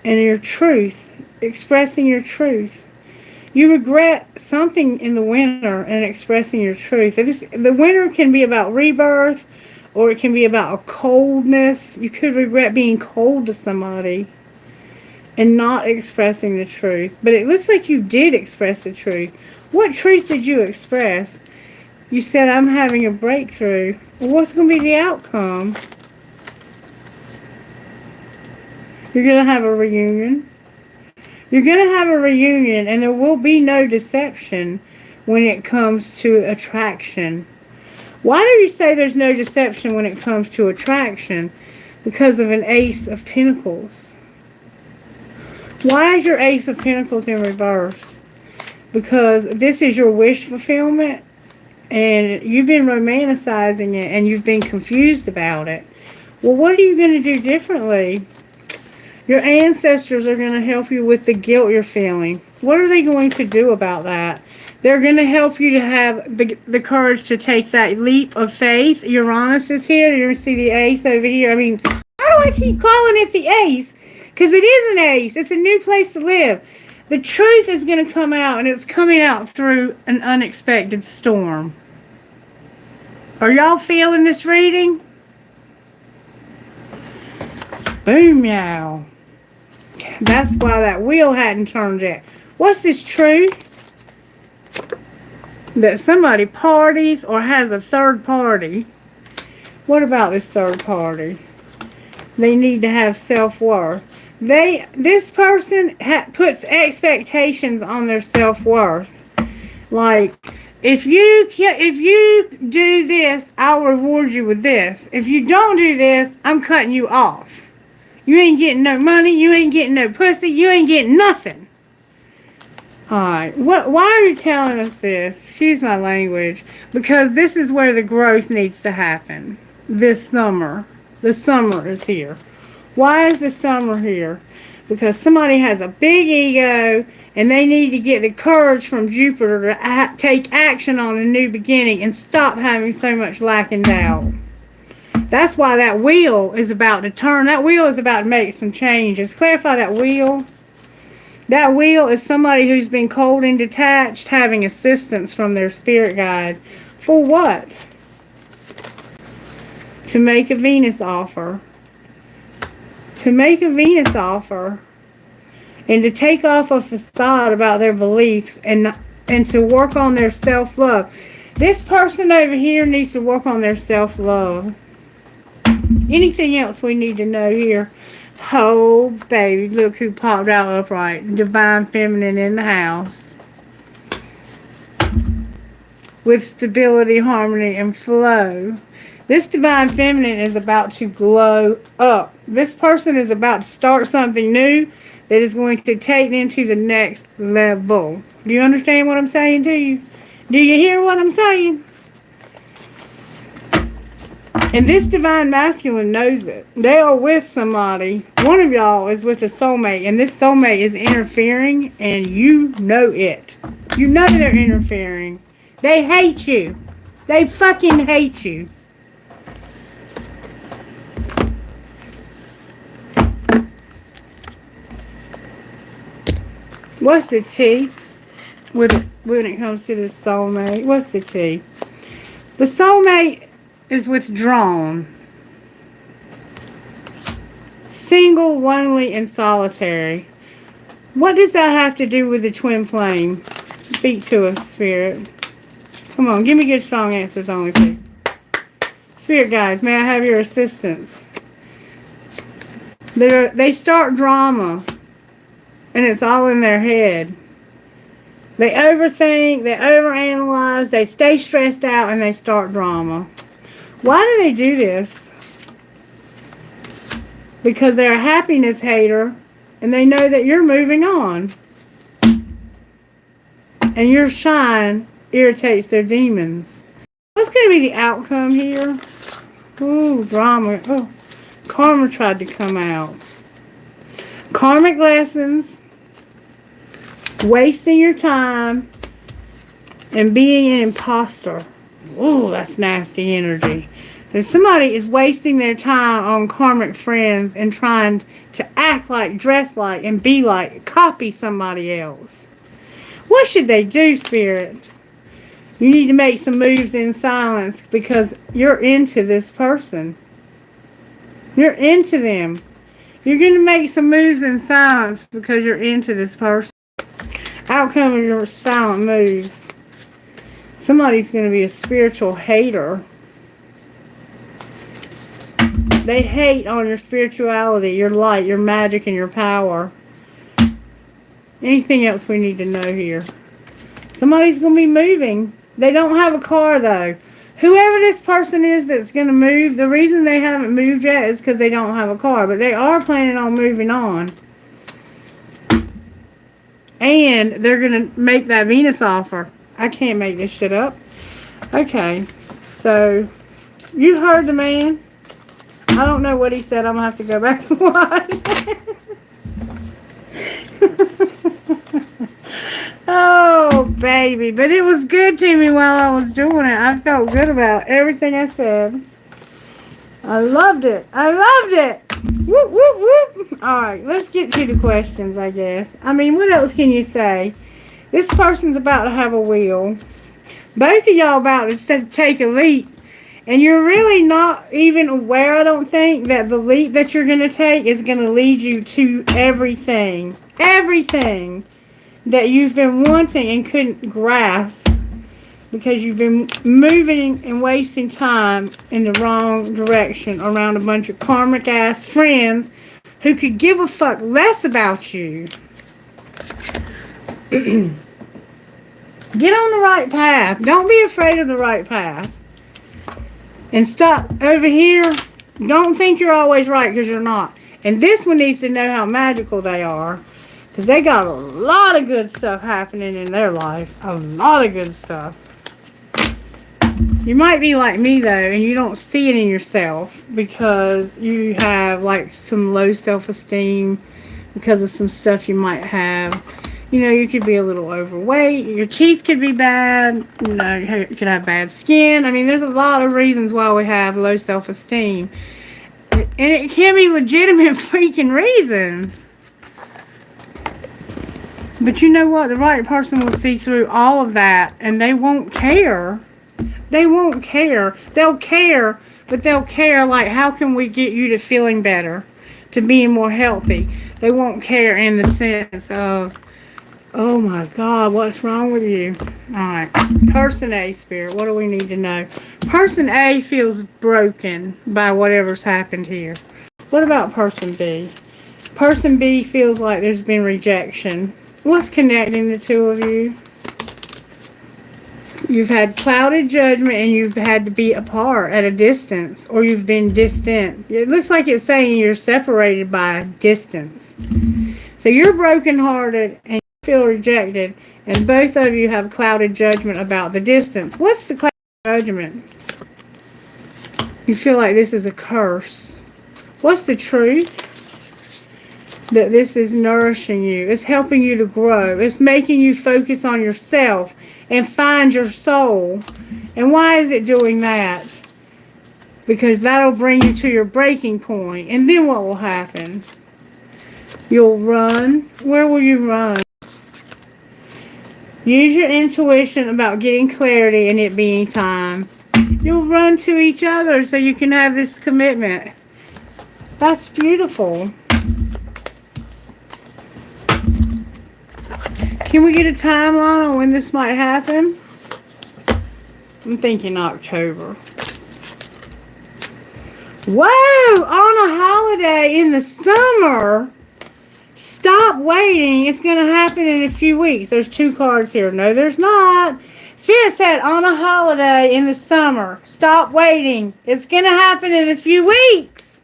and your truth, expressing your truth. You regret something in the winter and expressing your truth. The winter can be about rebirth, or it can be about a coldness. You could regret being cold to somebody and not expressing the truth. But it looks like you did express the truth. What truth did you express? You said, I'm having a breakthrough. Well, what's going to be the outcome? You're going to have a reunion. You're going to have a reunion, and there will be no deception when it comes to attraction. Why do you say there's no deception when it comes to attraction? Because of an Ace of Pentacles. Why is your Ace of Pentacles in reverse? Because this is your wish fulfillment. And you've been romanticizing it, and you've been confused about it. Well, what are you going to do differently? Your ancestors are going to help you with the guilt you're feeling. What are they going to do about that? They're going to help you to have the courage to take that leap of faith. Uranus is here. You're going to see the ace over here. I mean, how do I keep calling it the ace? Because it is an ace. It's a new place to live. The truth is going to come out, and it's coming out through an unexpected storm. Are y'all feeling this reading? Boom, meow. That's why that wheel hadn't turned yet. What's this truth? That somebody parties or has a third party. What about this third party? They need to have self-worth. This person puts expectations on their self-worth. Like, if you do this, I'll reward you with this. If you don't do this, I'm cutting you off. You ain't getting no money. You ain't getting no pussy. You ain't getting nothing. Alright. Why are you telling us this? Excuse my language. Because this is where the growth needs to happen. This summer. The summer is here. Why is the summer here? Because somebody has a big ego, and they need to get the courage from Jupiter to take action on a new beginning and stop having so much lack and doubt. That's why that wheel is about to turn. That wheel is about to make some changes. Clarify that wheel. That wheel is somebody who's been cold and detached, having assistance from their spirit guide. For what? To make a Venus offer. To make a Venus offer. And to take off a facade about their beliefs and to work on their self-love. This person over here needs to work on their self-love. Anything else we need to know here? Oh, baby, look who popped out upright. Divine Feminine in the house. With stability, harmony, and flow. This Divine Feminine is about to glow up. This person is about to start something new that is going to take them to the next level. Do you understand what I'm saying to you? Do you hear what I'm saying? And this Divine Masculine knows it. They are with somebody. One of y'all is with a soulmate, and this soulmate is interfering, and you know it. You know they're interfering. They hate you. They fucking hate you. What's the tea when it comes to the soulmate? What's the tea? The soulmate is withdrawn. Single, lonely, and solitary. What does that have to do with the twin flame? Speak to us, Spirit. Come on, give me good, strong answers only, please. Spirit guides, may I have your assistance? They start drama. And it's all in their head. They overthink, they overanalyze, they stay stressed out, and they start drama. Why do they do this? Because they're a happiness hater, and they know that you're moving on. And your shine irritates their demons. What's going to be the outcome here? Ooh, drama. Oh, karma tried to come out. Karmic lessons. Wasting your time and being an imposter. Ooh, that's nasty energy. So somebody is wasting their time on karmic friends and trying to act like, dress like, and be like, copy somebody else. What should they do, Spirit? You need to make some moves in silence because you're into this person. You're into them. You're going to make some moves in silence because you're into this person. Outcome of your silent moves. Somebody's going to be a spiritual hater. They hate on your spirituality, your light, your magic, and your power. Anything else we need to know here? Somebody's going to be moving. They don't have a car, though. Whoever this person is that's going to move, the reason they haven't moved yet is because they don't have a car. But they are planning on moving on. And they're going to make that Venus offer. I can't make this shit up. Okay. So, you heard the man. I don't know what he said. I'm going to have to go back and watch. Oh, baby. But it was good to me while I was doing it. I felt good about everything I said. I loved it. I loved it. Whoop, whoop, whoop. Alright, let's get to the questions, I guess. I mean, what else can you say? This person's about to have a wheel. Both of y'all about to take a leap. And you're really not even aware, I don't think, that the leap that you're going to take is going to lead you to everything. Everything that you've been wanting and couldn't grasp. Because you've been moving and wasting time in the wrong direction around a bunch of karmic ass friends who could give a fuck less about you. Get on the right path. Don't be afraid of the right path. And stop over here. Don't think you're always right because you're not. And this one needs to know how magical they are. Because they got a lot of good stuff happening in their life. A lot of good stuff. You might be like me though, and you don't see it in yourself because you have like some low self-esteem because of some stuff you might have. You know, you could be a little overweight. Your teeth could be bad. You know, you could have bad skin. I mean, there's a lot of reasons why we have low self-esteem. And it can be legitimate freaking reasons. But you know what? The right person will see through all of that, and they won't care. They won't care. They'll care, but they'll care like, how can we get you to feeling better, to being more healthy? They won't care in the sense of, oh my God, what's wrong with you? Alright, person A, Spirit, what do we need to know? Person A feels broken by whatever's happened here. What about person B? Person B feels like there's been rejection. What's connecting the two of you? You've had clouded judgment and you've had to be apart at a distance, or you've been distant. It looks like it's saying you're separated by distance. So you're brokenhearted and you feel rejected, and both of you have clouded judgment about the distance. What's the clouded judgment? You feel like this is a curse. What's the truth? That this is nourishing you. It's helping you to grow. It's making you focus on yourself and find your soul. And why is it doing that? Because that'll bring you to your breaking point. And then what will happen? You'll run. Where will you run? Use your intuition about getting clarity and it being time. You'll run to each other so you can have this commitment. That's beautiful. Can we get a timeline on when this might happen? I'm thinking October. Whoa! On a holiday in the summer. Stop waiting. It's going to happen in a few weeks. There's two cards here. No, there's not. Spirit said on a holiday in the summer. Stop waiting. It's going to happen in a few weeks.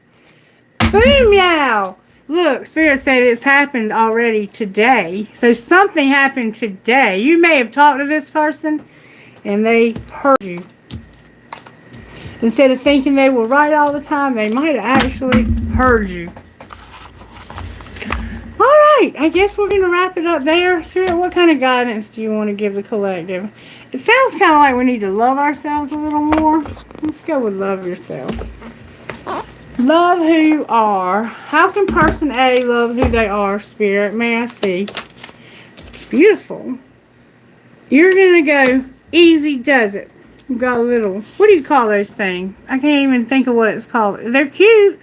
Boom, yow. Look, Spirit said it's happened already today. So something happened today. You may have talked to this person and they heard you. Instead of thinking they were right all the time, they might have actually heard you. Alright, I guess we're going to wrap it up there. Spirit, what kind of guidance do you want to give the collective? It sounds kind of like we need to love ourselves a little more. Let's go with love yourself. Love who you are. How can person A love who they are, Spirit? May I see? Beautiful. You're going to go easy does it. You've got a little, what do you call those things? I can't even think of what it's called. They're cute.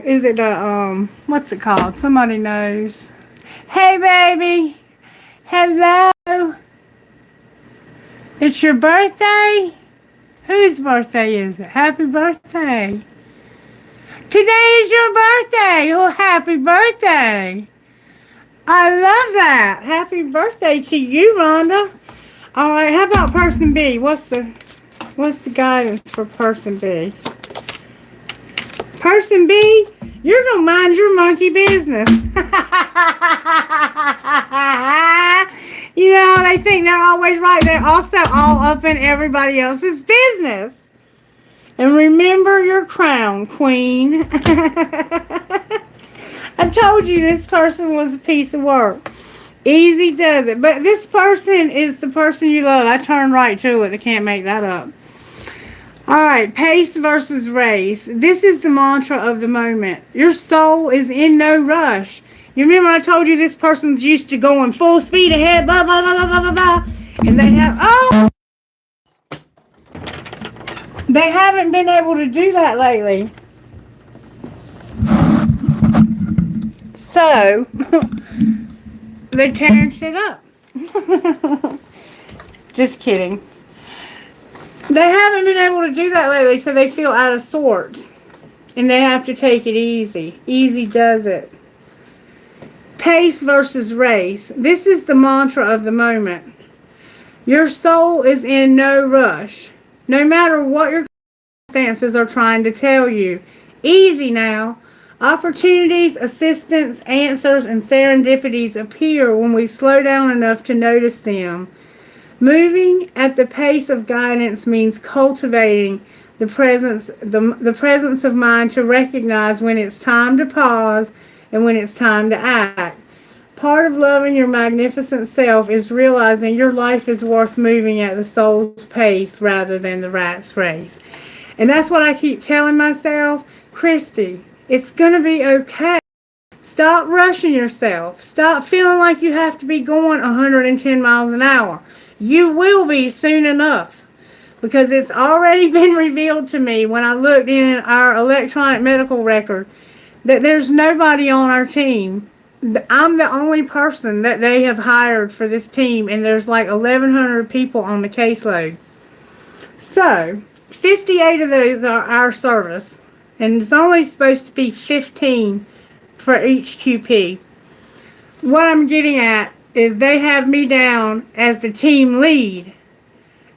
Is it a, what's it called? Somebody knows. Hey, baby. Hello. It's your birthday? Whose birthday is it? Happy birthday. Today is your birthday. Oh, happy birthday. I love that. Happy birthday to you, Rhonda. All right, how about person B? What's the guidance for person B? Person B, you're going to mind your monkey business. You know, they think they're always right. They're also all up in everybody else's business. And remember your crown, queen. I told you this person was a piece of work. Easy does it. But this person is the person you love. I turned right to it. I can't make that up. Alright, pace versus race. This is the mantra of the moment. Your soul is in no rush. You remember I told you this person's used to going full speed ahead, blah, blah, blah, blah, blah, blah. And they haven't been able to do that lately. So, they're tearing shit up. Just kidding. They haven't been able to do that lately, so they feel out of sorts. And they have to take it easy. Easy does it. Pace versus race. This is the mantra of the moment. Your soul is in no rush. No matter what your circumstances are trying to tell you. Easy now. Opportunities, assistance, answers, and serendipities appear when we slow down enough to notice them. Moving at the pace of guidance means cultivating the presence of mind to recognize when it's time to pause and when it's time to act. Part of loving your magnificent self is realizing your life is worth moving at the soul's pace rather than the rat's race. And that's what I keep telling myself. Christy, it's going to be okay. Stop rushing yourself. Stop feeling like you have to be going 110 miles an hour. You will be soon enough. Because it's already been revealed to me when I looked in our electronic medical record that there's nobody on our team. I'm the only person that they have hired for this team, and there's like 1,100 people on the caseload. So, 58 of those are our service, and it's only supposed to be 15 for each QP. What I'm getting at is they have me down as the team lead,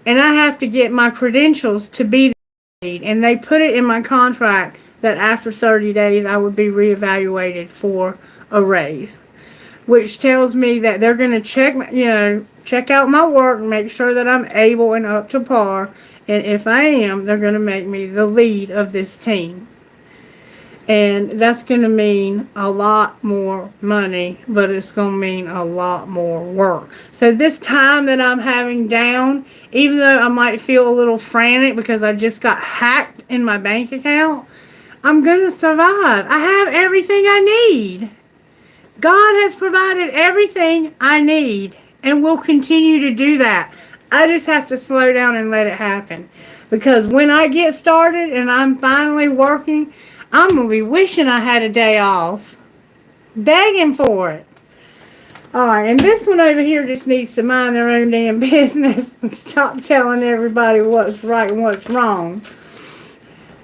and I have to get my credentials to be the lead, and they put it in my contract that after 30 days I would be reevaluated for a raise, which tells me that they're going to check out my work and make sure that I'm able and up to par, and if I am, they're going to make me the lead of this team. And that's going to mean a lot more money, but it's going to mean a lot more work. So this time that I'm having down, even though I might feel a little frantic because I just got hacked in my bank account, I'm going to survive. I have everything I need. God has provided everything I need and will continue to do that. I just have to slow down and let it happen. Because when I get started and I'm finally working, I'm going to be wishing I had a day off. Begging for it. Alright, and this one over here just needs to mind their own damn business and stop telling everybody what's right and what's wrong.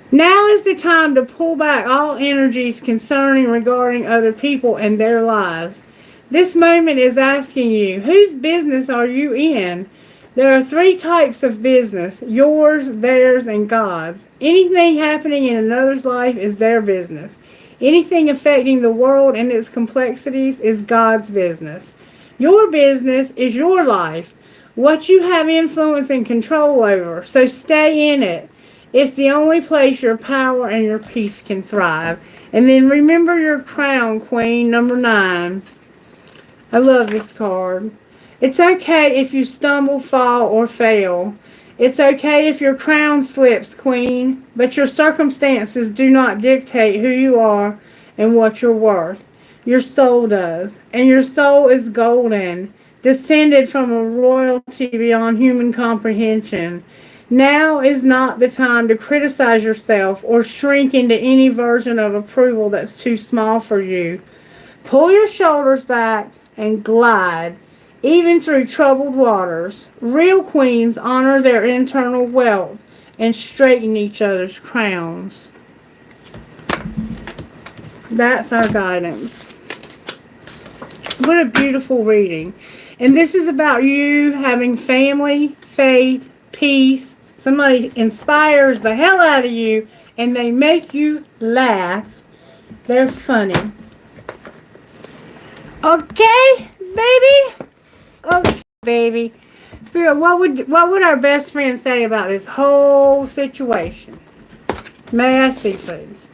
Now is the time to pull back all energies regarding other people and their lives. This moment is asking you, whose business are you in? There are 3 types of business: yours, theirs, and God's. Anything happening in another's life is their business. Anything affecting the world and its complexities is God's business. Your business is your life, what you have influence and control over, so stay in it. It's the only place your power and your peace can thrive. And then remember your crown, Queen, number 9. I love this card. It's okay if you stumble, fall, or fail. It's okay if your crown slips, Queen, but your circumstances do not dictate who you are and what you're worth. Your soul does, and your soul is golden, descended from a royalty beyond human comprehension. Now is not the time to criticize yourself or shrink into any version of approval that's too small for you. Pull your shoulders back and glide. Even through troubled waters, real queens honor their internal wealth and straighten each other's crowns. That's our guidance. What a beautiful reading. And this is about you having family, faith, peace. Somebody inspires the hell out of you and they make you laugh. They're funny. Okay, baby? Okay, baby. Spirit, what would our best friend say about this whole situation? May I see, please?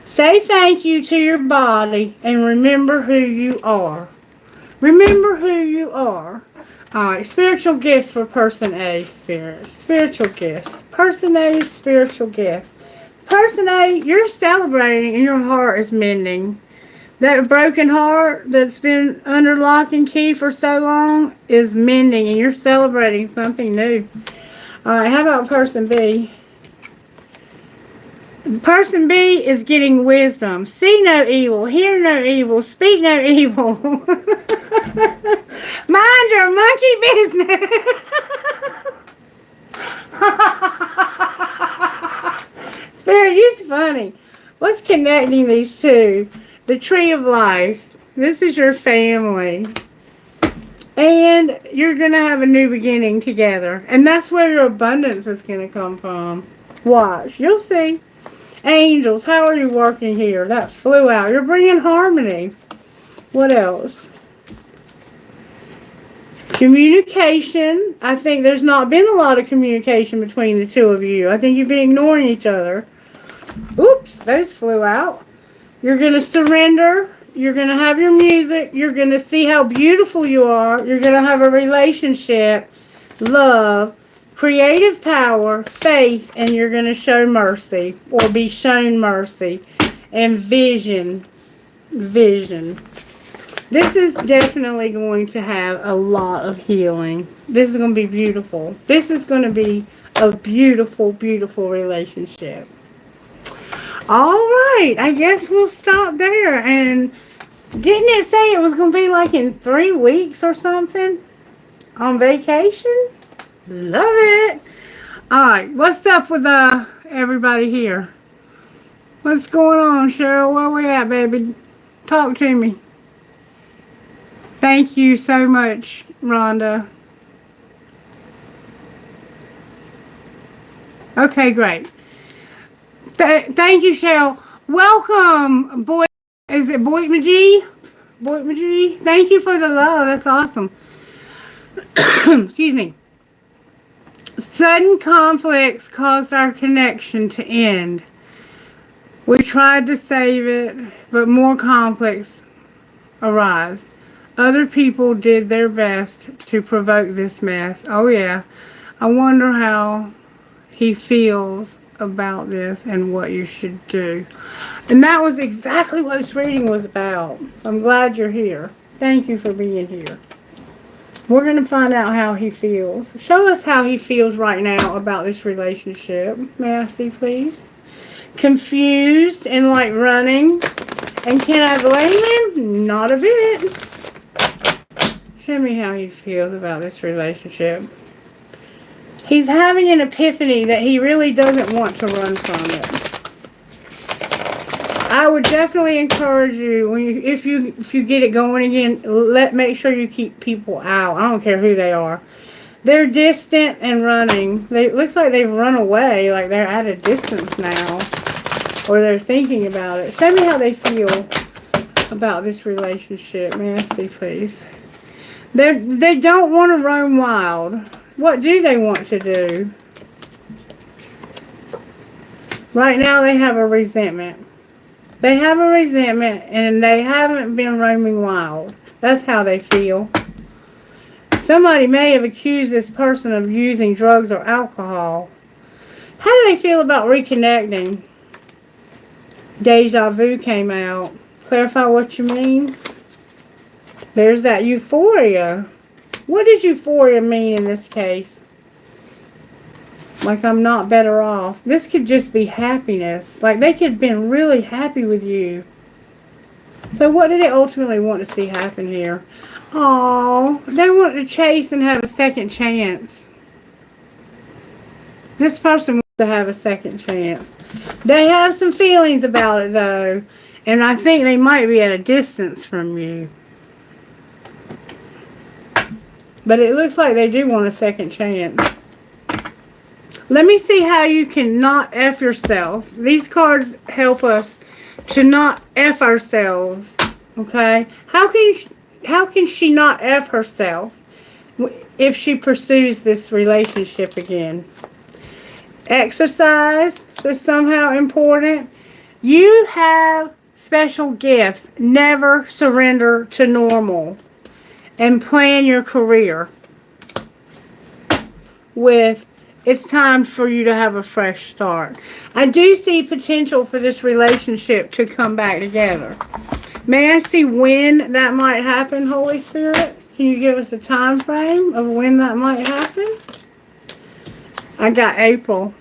Say thank you to your body and remember who you are. Remember who you are. Alright, spiritual gifts for person A, Spirit. Spiritual gifts. Person A, spiritual gifts. Person A, you're celebrating and your heart is mending. That broken heart that's been under lock and key for so long is mending and you're celebrating something new. Alright, how about person B? Person B is getting wisdom. See no evil, hear no evil, speak no evil. Mind your monkey business. Spirit, you're funny. What's connecting these two? The tree of life. This is your family. And you're going to have a new beginning together. And that's where your abundance is going to come from. Watch. You'll see. Angels, how are you working here? That flew out. You're bringing harmony. What else? Communication. I think there's not been a lot of communication between the two of you. I think you've been ignoring each other. Oops, those flew out. You're going to surrender. You're going to have your music. You're going to see how beautiful you are. You're going to have a relationship, love, creative power, faith, and you're going to show mercy or be shown mercy and vision. Vision. This is definitely going to have a lot of healing. This is going to be beautiful. This is going to be a beautiful, beautiful relationship. All right. I guess we'll stop there. And didn't it say it was going to be like in 3 weeks or something? On vacation? Love it. All right. What's up with everybody here? What's going on, Cheryl? Where we at, baby? Talk to me. Thank you so much, Rhonda. Okay, great. Thank you, Cheryl. Welcome, boy. Is it Boy McGee? Boy McGee. Thank you for the love. That's awesome. Excuse me. Sudden conflicts caused our connection to end. We tried to save it, but more conflicts arise. Other people did their best to provoke this mess. Oh yeah. I wonder how he feels about this and what you should do. And that was exactly what this reading was about. I'm glad you're here. Thank you for being here. We're going to find out how he feels. Show us how he feels right now about this relationship. May I see, please? Confused and like running. And can I blame him? Not a bit. Show me how he feels about this relationship. He's having an epiphany that he really doesn't want to run from it. I would definitely encourage you, if you get it going again, make sure you keep people out. I don't care who they are. They're distant and running. It looks like they've run away, like they're at a distance now, or they're thinking about it. Show me how they feel about this relationship. May I see, please? They don't want to roam wild. What do they want to do? Right now they have a resentment. They have a resentment and they haven't been roaming wild. That's how they feel. Somebody may have accused this person of using drugs or alcohol. How do they feel about reconnecting? Deja vu came out. Clarify what you mean. There's that euphoria. What does euphoria mean in this case? Like I'm not better off. This could just be happiness. Like they could have been really happy with you. So what do they ultimately want to see happen here? Oh, they want to chase and have a second chance. This person wants to have a second chance. They have some feelings about it though. And I think they might be at a distance from you. But it looks like they do want a second chance. Let me see how you can not F yourself. These cards help us to not F ourselves. Okay? How can she not F herself if she pursues this relationship again? Exercise is somehow important. You have special gifts. Never surrender to normal. And plan your career with it's time for you to have a fresh start. I do see potential for this relationship to come back together. May I see when that might happen, Holy Spirit? Can you give us a time frame of when that might happen? I got April.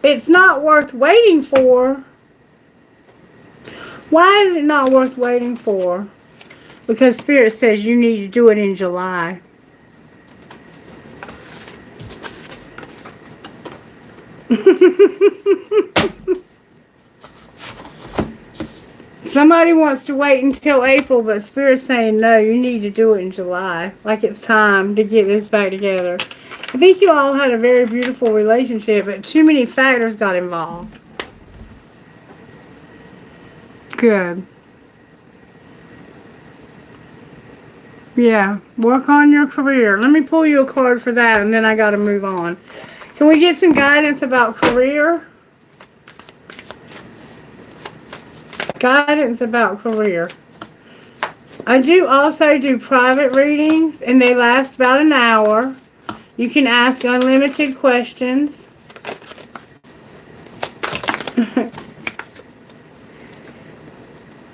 It's not worth waiting for. Why is it not worth waiting for? Because Spirit says you need to do it in July. Somebody wants to wait until April, but Spirit's saying no, you need to do it in July. Like it's time to get this back together. I think you all had a very beautiful relationship, but too many factors got involved. Good. Yeah, work on your career. Let me pull you a card for that, and then I got to move on. Can we get some guidance about career? Guidance about career. I do also do private readings, and they last about an hour. You can ask unlimited questions.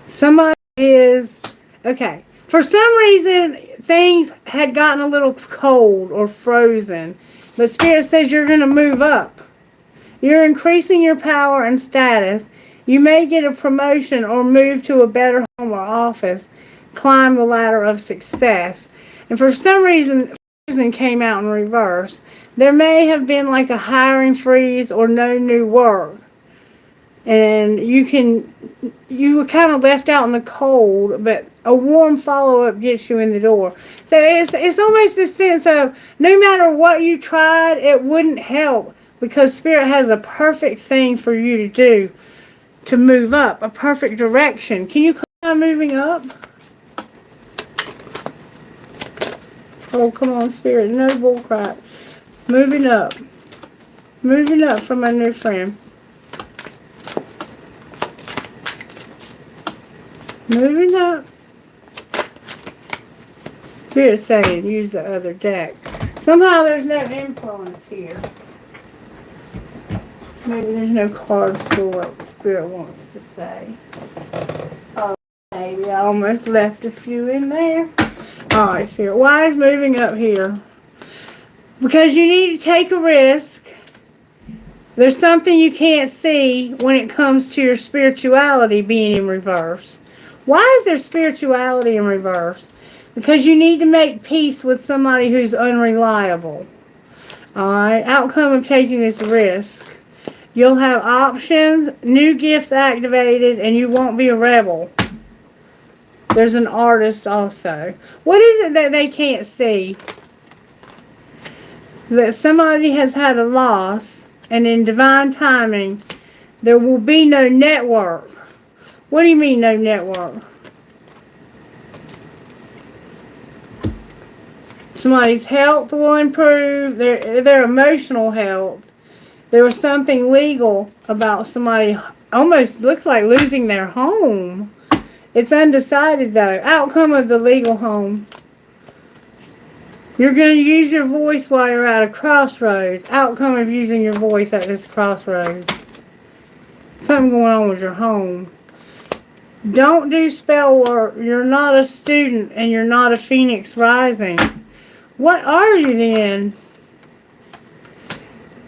Somebody is, okay, for some reason, things had gotten a little cold or frozen. But Spirit says you're going to move up. You're increasing your power and status. You may get a promotion or move to a better home or office. Climb the ladder of success. And for some reason came out in reverse. There may have been like a hiring freeze or no new work. And you were kind of left out in the cold, but a warm follow-up gets you in the door. So it's almost this sense of no matter what you tried, it wouldn't help because Spirit has a perfect thing for you to do to move up, a perfect direction. Can you climb moving up? Oh, come on, Spirit. No bull crap. Moving up. Moving up for my new friend. Moving up. Spirit saying use the other deck. Somehow there's no influence here. Maybe there's no cards for what Spirit wants to say. Oh, maybe I almost left a few in there. Alright, Spirit. Why is moving up here? Because you need to take a risk. There's something you can't see when it comes to your spirituality being in reverse. Why is there spirituality in reverse? Because you need to make peace with somebody who's unreliable. Alright, outcome of taking this risk. You'll have options, new gifts activated, and you won't be a rebel. There's an artist also. What is it that they can't see? That somebody has had a loss, and in divine timing, there will be no network. What do you mean no network? Somebody's health will improve, their emotional health. There was something legal about somebody almost looks like losing their home. It's undecided though. Outcome of the legal home. You're going to use your voice while you're at a crossroads. Outcome of using your voice at this crossroads. Something going on with your home. Don't do spell work. You're not a student and you're not a phoenix rising. What are you then?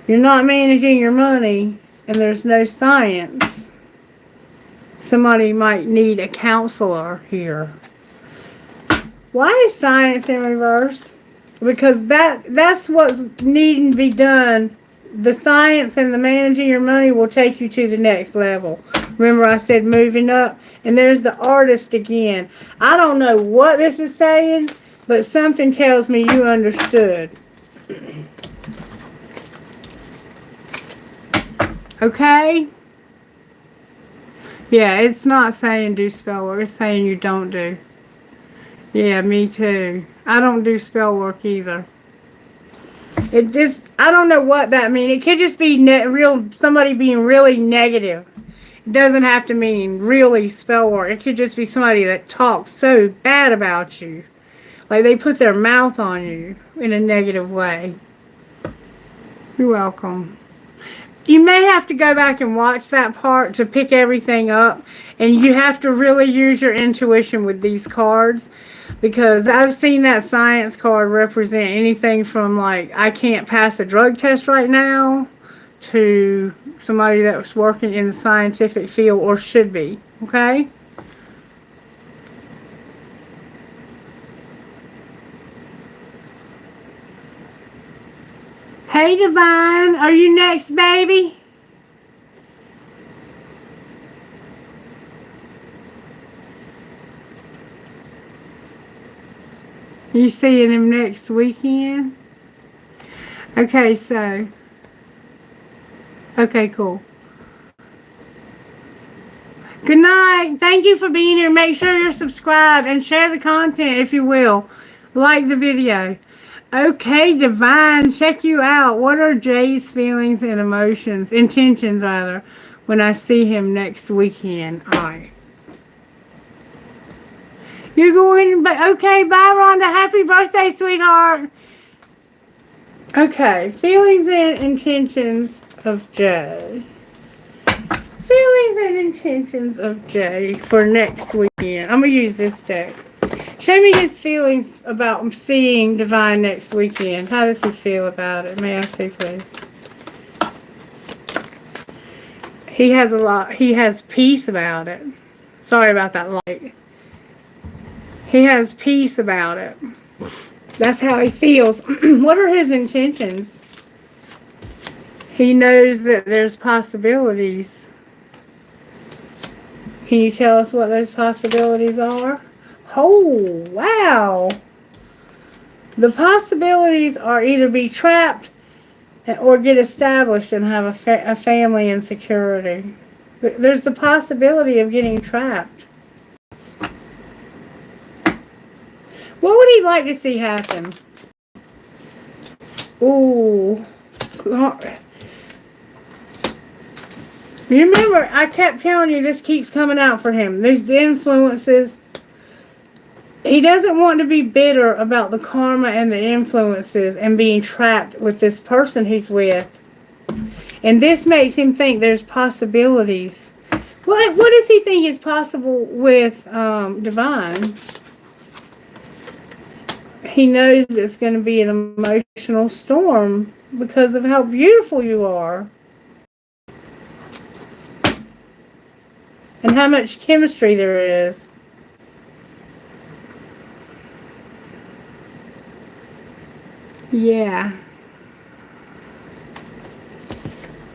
You're not managing your money and there's no science. Somebody might need a counselor here. Why is science in reverse? Because that's what's needing to be done. The science and the managing your money will take you to the next level. Remember I said moving up? And there's the artist again. I don't know what this is saying, but something tells me you understood. Okay? Yeah, it's not saying do spell work. It's saying you don't do. Yeah, me too. I don't do spell work either. It just, I don't know what that means. It could just be somebody being really negative. It doesn't have to mean really spell work. It could just be somebody that talks so bad about you. Like they put their mouth on you in a negative way. You're welcome. You may have to go back and watch that part to pick everything up. And you have to really use your intuition with these cards. Because I've seen that science card represent anything from like, I can't pass a drug test right now, to somebody that was working in the scientific field or should be. Okay? Hey, Divine. Are you next, baby? You seeing him next weekend? Okay, so. Okay, cool. Good night. Thank you for being here. Make sure you're subscribed and share the content if you will. Like the video. Okay, Divine, check you out. What are Jay's feelings and emotions, intentions rather, when I see him next weekend? All right. You're going, but okay, bye, Rhonda. Happy birthday, sweetheart. Okay, feelings and intentions of Jay. Feelings and intentions of Jay for next weekend. I'm going to use this deck. Show me his feelings about seeing Divine next weekend. How does he feel about it? May I see, please? He has peace about it. Sorry about that light. He has peace about it. That's how he feels. What are his intentions? He knows that there's possibilities. Can you tell us what those possibilities are? Oh, wow. The possibilities are either be trapped or get established and have a family and security. There's the possibility of getting trapped. What would he like to see happen? Ooh. Remember, I kept telling you this keeps coming out for him. There's the influences. He doesn't want to be bitter about the karma and the influences and being trapped with this person he's with. And this makes him think there's possibilities. What does he think is possible with Divine? He knows it's going to be an emotional storm because of how beautiful you are. And how much chemistry there is. Yeah.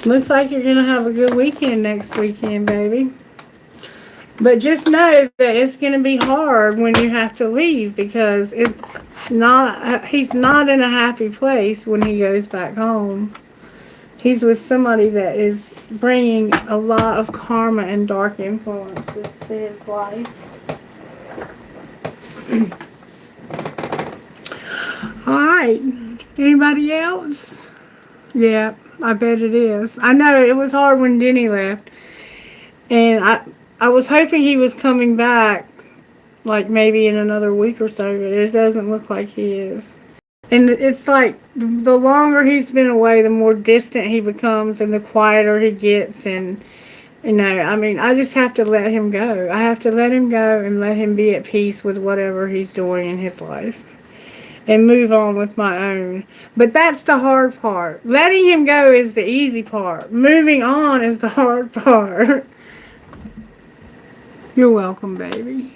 Looks like you're going to have a good weekend next weekend, baby. But just know that it's going to be hard when you have to leave because he's not in a happy place when he goes back home. He's with somebody that is bringing a lot of karma and dark influences to his life. Alright. Anybody else? Yeah, I bet it is. I know it was hard when Denny left. And I was hoping he was coming back like maybe in another week or so, but it doesn't look like he is. And it's like the longer he's been away, the more distant he becomes and the quieter he gets. And, you know, I mean, I just have to let him go. I have to let him go and let him be at peace with whatever he's doing in his life. And move on with my own. But that's the hard part. Letting him go is the easy part. Moving on is the hard part. You're welcome, baby.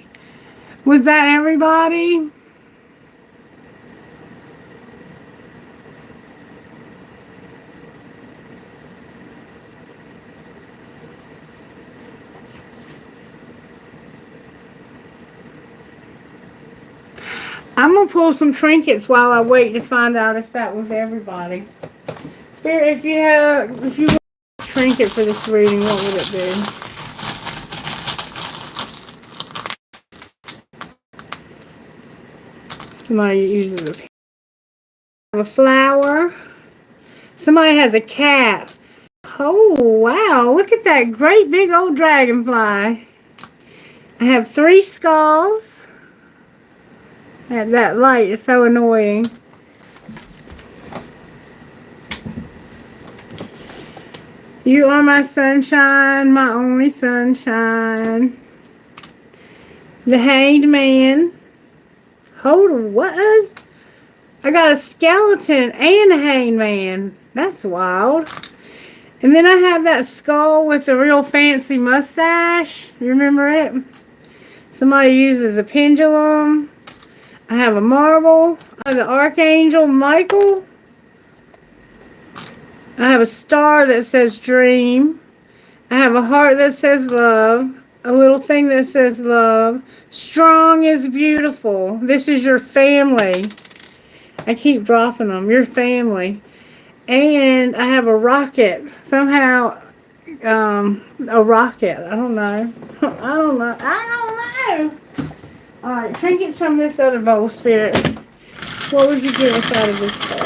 Was that everybody? I'm going to pull some trinkets while I wait to find out if that was everybody. Spirit, if you want a trinket for this reading, what would it be? Somebody uses a flower. Somebody has a cat. Oh, wow. Look at that great big old dragonfly. I have 3 skulls. That light is so annoying. You are my sunshine, my only sunshine. The Hanged Man. Hold on, what is? I got a skeleton and a Hanged Man. That's wild. And then I have that skull with the real fancy mustache. You remember it? Somebody uses a pendulum. I have a marble. I have the Archangel Michael. I have a star that says dream. I have a heart that says love. A little thing that says love. Strong is beautiful. This is your family. I keep dropping them. Your family. And I have a rocket. Somehow, a rocket. I don't know. I don't know. Alright, trinkets from this other bowl, Spirit. What would you get inside of this bowl?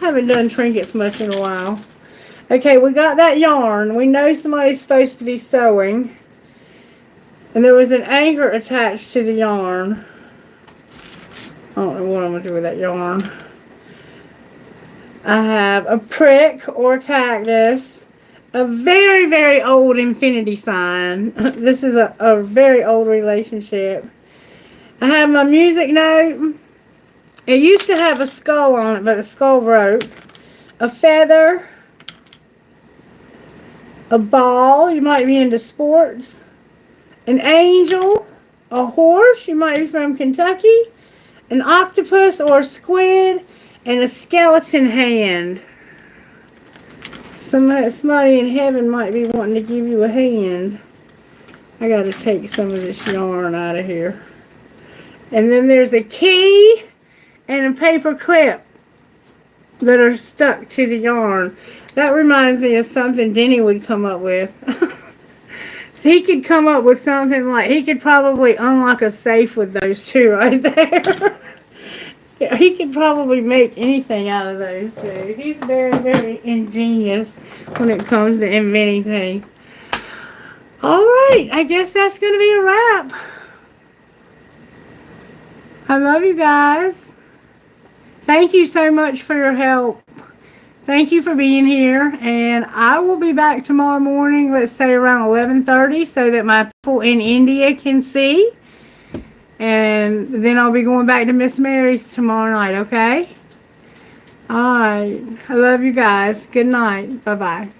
Haven't done trinkets much in a while. Okay, we got that yarn. We know somebody's supposed to be sewing. And there was an anchor attached to the yarn. I don't know what I'm going to do with that yarn. I have a prick or cactus. A very, very old infinity sign. This is a very old relationship. I have my music note. It used to have a skull on it, but the skull broke. A feather. A ball. You might be into sports. An angel. A horse. You might be from Kentucky. An octopus or squid. And a skeleton hand. Somebody in heaven might be wanting to give you a hand. I got to take some of this yarn out of here. And then there's a key and a paper clip that are stuck to the yarn. That reminds me of something Denny would come up with. So he could come up with something like, he could probably unlock a safe with those two right there. Yeah, he could probably make anything out of those two. He's very, very ingenious when it comes to inventing things. Alright, I guess that's going to be a wrap. I love you guys. Thank you so much for your help. Thank you for being here. And I will be back tomorrow morning, let's say around 11:30, so that my people in India can see. And then I'll be going back to Miss Mary's tomorrow night, okay? Alright. I love you guys. Good night. Bye-bye.